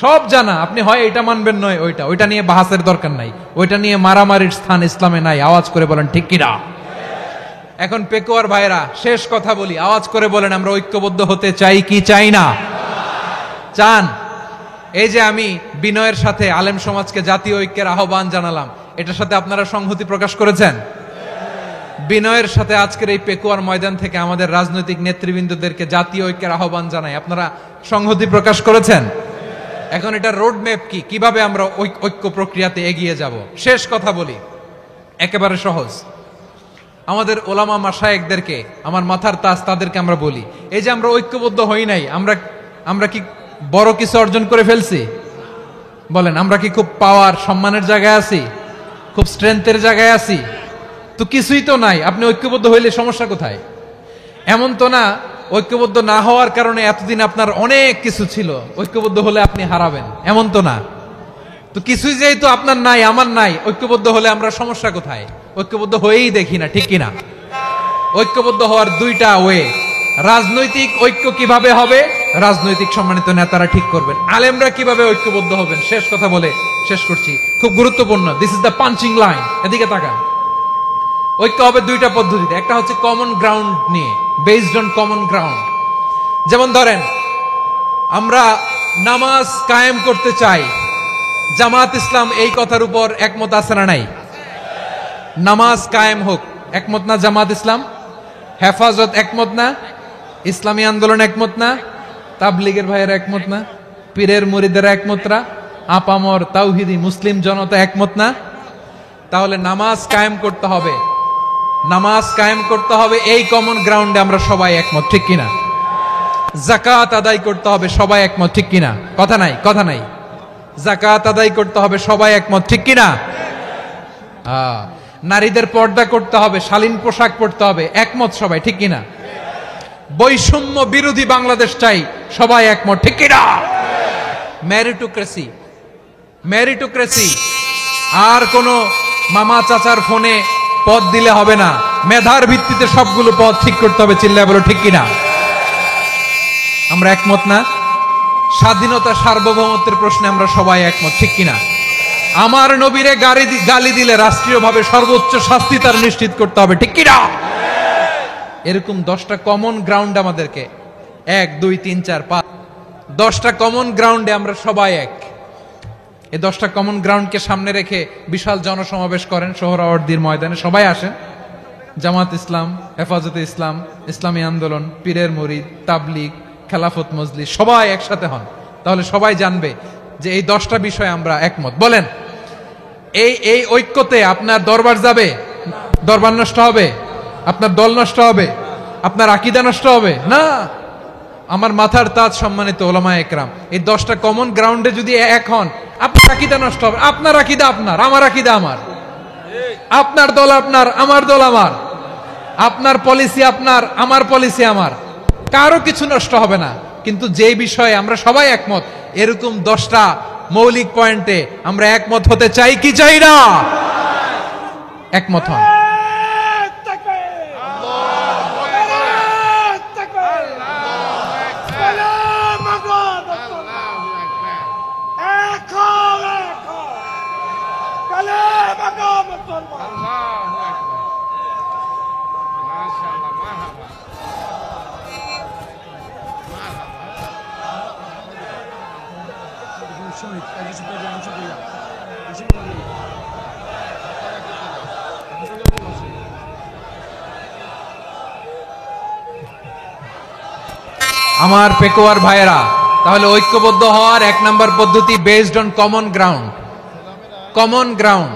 সব জানা। আপনি হয় এটা মানবেন, নয় ওইটা। ওইটা নিয়ে বাহাসের দরকার নাই, ওইটা নিয়ে মারামারির স্থান ইসলামে নাই। আওয়াজ করে বলেন ঠিক কিনা? এখন পেকুয়ার ভাইরা, শেষ কথা বলি, আওয়াজ করে বলেন আমরা ঐক্যবদ্ধ হতে চাই কি চাই না? চান? এই যে আমি বিনয়ের সাথে আলেম সমাজকে জাতীয় ঐক্যের আহ্বান জানালাম, এটার সাথে আপনারা সংহতি প্রকাশ করেছেন? বিনয়ের সাথে আজকের এই পেকুয়ার ময়দান থেকে আমাদের রাজনৈতিক নেতৃবৃন্দদেরকে জাতীয় ঐক্যের আহ্বান জানাই। আপনারা সংহতি প্রকাশ করেছেন। এখন এটা রোড ম্যাপ কি, কিভাবে আমরা ঐক্য প্রক্রিয়াতে এগিয়ে যাব। শেষ কথা বলি, একেবারে সহজ। আমাদের ওলামা মাশায়েখদেরকে, আমার মাথার তাজ, তাদেরকে আমরা বলি, এই যে আমরা ঐক্যবদ্ধ হই নাই, আমরা কি বড় কিছু অর্জন করে ফেলছি? বলেন, আমরা কি খুব পাওয়ার সম্মানের জায়গায় আছি? খুব স্ট্রেংথের জায়গায় আছি? তো কিছুই তো নাই। আপনি ঐক্যবদ্ধ হইলে সমস্যা কোথায়? এমন তো না ঐক্যবদ্ধ না হওয়ার কারণে এতদিন আপনার অনেক কিছু ছিল, ঐক্যবদ্ধ হলে আপনি হারাবেন, এমন তো না। তো কিছুই যেহেতু আপনার নাই, আমার নাই, ঐক্যবদ্ধ হলে আমরা সমস্যা কোথায়? ঐক্যবদ্ধ হয়েই দেখি না, ঠিক কিনা? ঐক্যবদ্ধ হওয়ার দুইটা ওয়ে। রাজনৈতিক ঐক্য কিভাবে হবে, রাজনৈতিক সম্মানিত নেতারা ঠিক করবেন। আলেমরা কিভাবে ঐক্যবদ্ধ হবেন, শেষ কথা বলে শেষ করছি, খুব গুরুত্বপূর্ণ। This is the punching line. এদিকে তাকান। ঐক্য হবে দুইটা পদ্ধতিতে। একটা হচ্ছে কমন গ্রাউন্ড নিয়ে, বেসড অন কমন গ্রাউন্ড। যেমন ধরেন, আমরা নামাজ কায়েম করতে চাই, জামাত ইসলাম এই কথার উপর একমত আছে না নাই? নামাজ কায়েম হোক, একমত না জামাত ইসলাম? হেফাজত একমত না? ইসলামী আন্দোলন একমত না? তাবলীগের ভাইয়েরা একমত না? পীরের মুরিদেরা একমত না? আপামর তাওহিদি মুসলিম জনতা একমত না? তাহলে নামাজ কায়েম করতে হবে, নামাজ কায়েম করতে হবে এই কমন গ্রাউন্ডে আমরা সবাই একমত, ঠিক কিনা? যাকাত আদায় করতে হবে, সবাই একমত, ঠিক কিনা? কথা নাই, কথা নাই। যাকাত আদায় করতে হবে, সবাই একমত, ঠিক কিনা? নারীদের পর্দা করতে হবে, শালীন পোশাক পরতে হবে, একমত সবাই, ঠিক কিনা? বৈষম্য বিরোধী বাংলাদেশ চাই, সবাই একমত, ঠিক কিনা? Meritocracy, meritocracy. আর কোন মামা চাচার ফোনে পদ দিলে হবে না, মেধার ভিত্তিতে সবগুলো পদ ঠিক করতে হবে, চিল্লায় বলো ঠিক কিনা? আমরা একমত না? স্বাধীনতা সার্বভৌমত্বের প্রশ্নে আমরা সবাই একমত, ঠিক কিনা? আমার নবীরে গালি দিলে রাষ্ট্রীয়ভাবে সর্বোচ্চ শাস্তি তার নিশ্চিত করতে হবে, ঠিক কিনা? এরকম 10টা কমন গ্রাউন্ড আমাদেরকে, 1 2 3 4 5, 10টা কমন গ্রাউন্ডে আমরা সবাই এক। এই 10টা কমন গ্রাউন্ডকে সামনে রেখে বিশাল জনসমাবেশ করেন সোহরাওয়ার্দীর ময়দানে, সবাই আসেন। জামাত ইসলাম, হেফাজতে ইসলাম, ইসলামী আন্দোলন, পীরের মুরিদ, তাবলীগ, খেলাফত মজলিস, সবাই একসাথে হন। তাহলে সবাই জানবে যে এই 10টা বিষয়ে আমরা একমত। বলেন, এই ঐক্যতে আপনার দরবার যাবে? দরবার নষ্ট হবে? আপনার দল নষ্ট হবে? আপনার আকীদা নষ্ট হবে না? আমার মাথার তাজ সম্মানিত ওলামায়ে একরাম, এই 10টা কমন গ্রাউন্ডে যদি এক হন, আপনার আকীদা নষ্ট হবে? আপনার আকীদা আপনার, আমার আকীদা আমার, আপনার দল আপনার, আমার দল আমার, আপনার পলিসি আপনার, আমার পলিসি আমার, কারো কিছু নষ্ট হবে না। কিন্তু যে বিষয়ে আমরা সবাই একমত, এরকম 10টা মৌলিক পয়েন্টে আমরা একমত হতে চাই কি চাই না? একমত হন। আমার পেকুয়ার ভাইয়েরা, তাহলে ঐক্যবদ্ধ হওয়ার 1 নম্বর পদ্ধতি based on common ground. Common ground,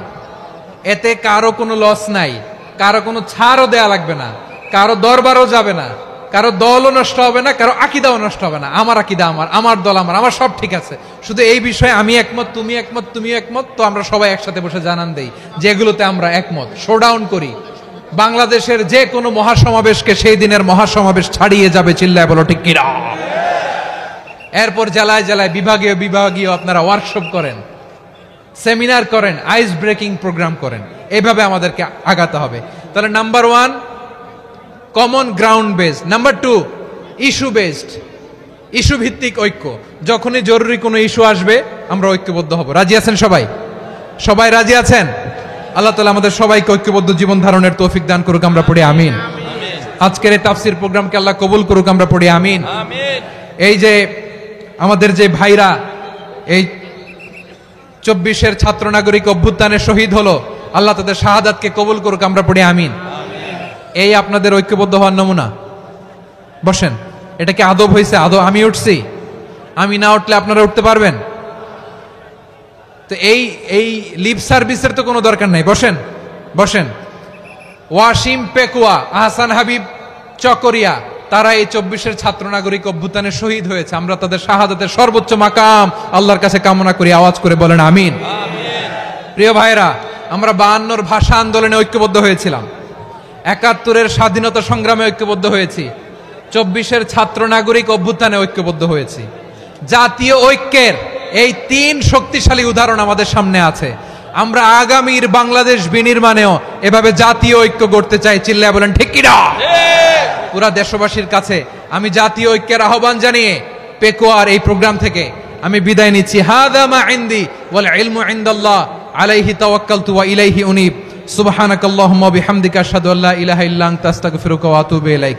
এতে কারো কোনো লস নাই, কারো কোনো ছাড়ও দেয়া লাগবে না, কারো দরবারও যাবে না, কারো দলও নষ্ট হবে না, কারো আকীদাও নষ্ট হবে না। আমার আকীদা আমার, আমার দল আমার, আমার সব ঠিক আছে। শুধু এই বিষয়ে আমি একমত, তুমি একমত, তুমিও একমত, তো আমরা সবাই একসাথে বসে জানান দেই যেগুলোতে আমরা একমত, শোডাউন করি। বাংলাদেশের যে কোনো মহাসমাবেশকে সেই দিনের মহাসমাবেশ ছাড়িয়ে যাবে, চিল্লায় বলো ঠিক কিনা? এরপর জেলায় জেলায় বিভাগীয় বিভাগীয় আপনারা ওয়ার্কশপ করেন, সেমিনার করেন, আইস ব্রেকিং প্রোগ্রাম করেন। এইভাবে আমাদেরকে আগাতে হবে। তাহলে number 1 common ground based. Number 2 issue based, issue ভিত্তিক ঐক্য। যখনই জরুরি কোনো ইস্যু আসবে আমরা ঐক্যবদ্ধ হব। রাজি আছেন সবাই? সবাই রাজি আছেন? আল্লাহ তাআলা আমাদের সবাইকে ঐক্যবদ্ধ জীবন ধারণের তৌফিক দান করুক, আমরা পড়ি আমিন। আজকের এই তাফসীর প্রোগ্রামকে আল্লাহ কবুল করুক, আমরা পড়ি আমিন। এই যে আমাদের যে ভাইরা এই 24-এর ছাত্র নাগরিক অভ্যুত্থানে শহীদ হলো, আল্লাহ তাদের শাহাদাতকে কবুল করুক, আমরা পড়ি আমিন। এই আপনাদের ঐক্যবদ্ধ হওয়ার নমুনা। বসেন, এটা কি আদব হয়েছে? আদব আমি উঠছি, আমি না উঠলে আপনারা উঠতে পারবেন? তো এই লিপ সার্ভিসের তো কোনো দরকার নাই। বসেন বসেন। ওয়াসিম পেকুয়া, আহসান হাবিব চকরিয়া, তারা এই 24-এর ছাত্র নাগরিক অভ্যুত্থানে শহীদ হয়েছে। আমরা তাদের শাহাদাতের সর্বোচ্চ মাকাম আল্লাহর কাছে কামনা করি। আওয়াজ করে বলেন আমিন। প্রিয় ভাইরা, আমরা 52-র ভাষা আন্দোলনে ঐক্যবদ্ধ হয়েছিলাম, 71-এর স্বাধীনতা সংগ্রামে ঐক্যবদ্ধ হয়েছি, 24-এর ছাত্র নাগরিক অভ্যুত্থানে ঐক্যবদ্ধ হয়েছি। জাতীয় ঐক্যের এই 3 শক্তিশালী উদাহরণ আমাদের সামনে আছে। আমরা আগামীর বাংলাদেশ বিনির্মাণেও এভাবে জাতীয় ঐক্য গড়তে চাই। চিল্লায় বলেন ঠিক কি না? পুরা দেশবাসীর কাছে আমি জাতীয় ঐক্যের আহ্বান জানিয়ে পেকুয়ার এই প্রোগ্রাম থেকে আমি বিদায় নিচ্ছি। হাদা মা ইনদি ওয়াল ইলমু ইনদাল্লাহ আলাইহি তাওয়াক্কালতু ওয়া ইলাইহি উনীব। সুবহানাকাল্লাহুম্মা ওয়া বিহামদিকা আশহাদু আল্লা ইলাহা ইল্লা আনতা আস্তাগফিরুকা ওয়া আতুবু ইলাইক।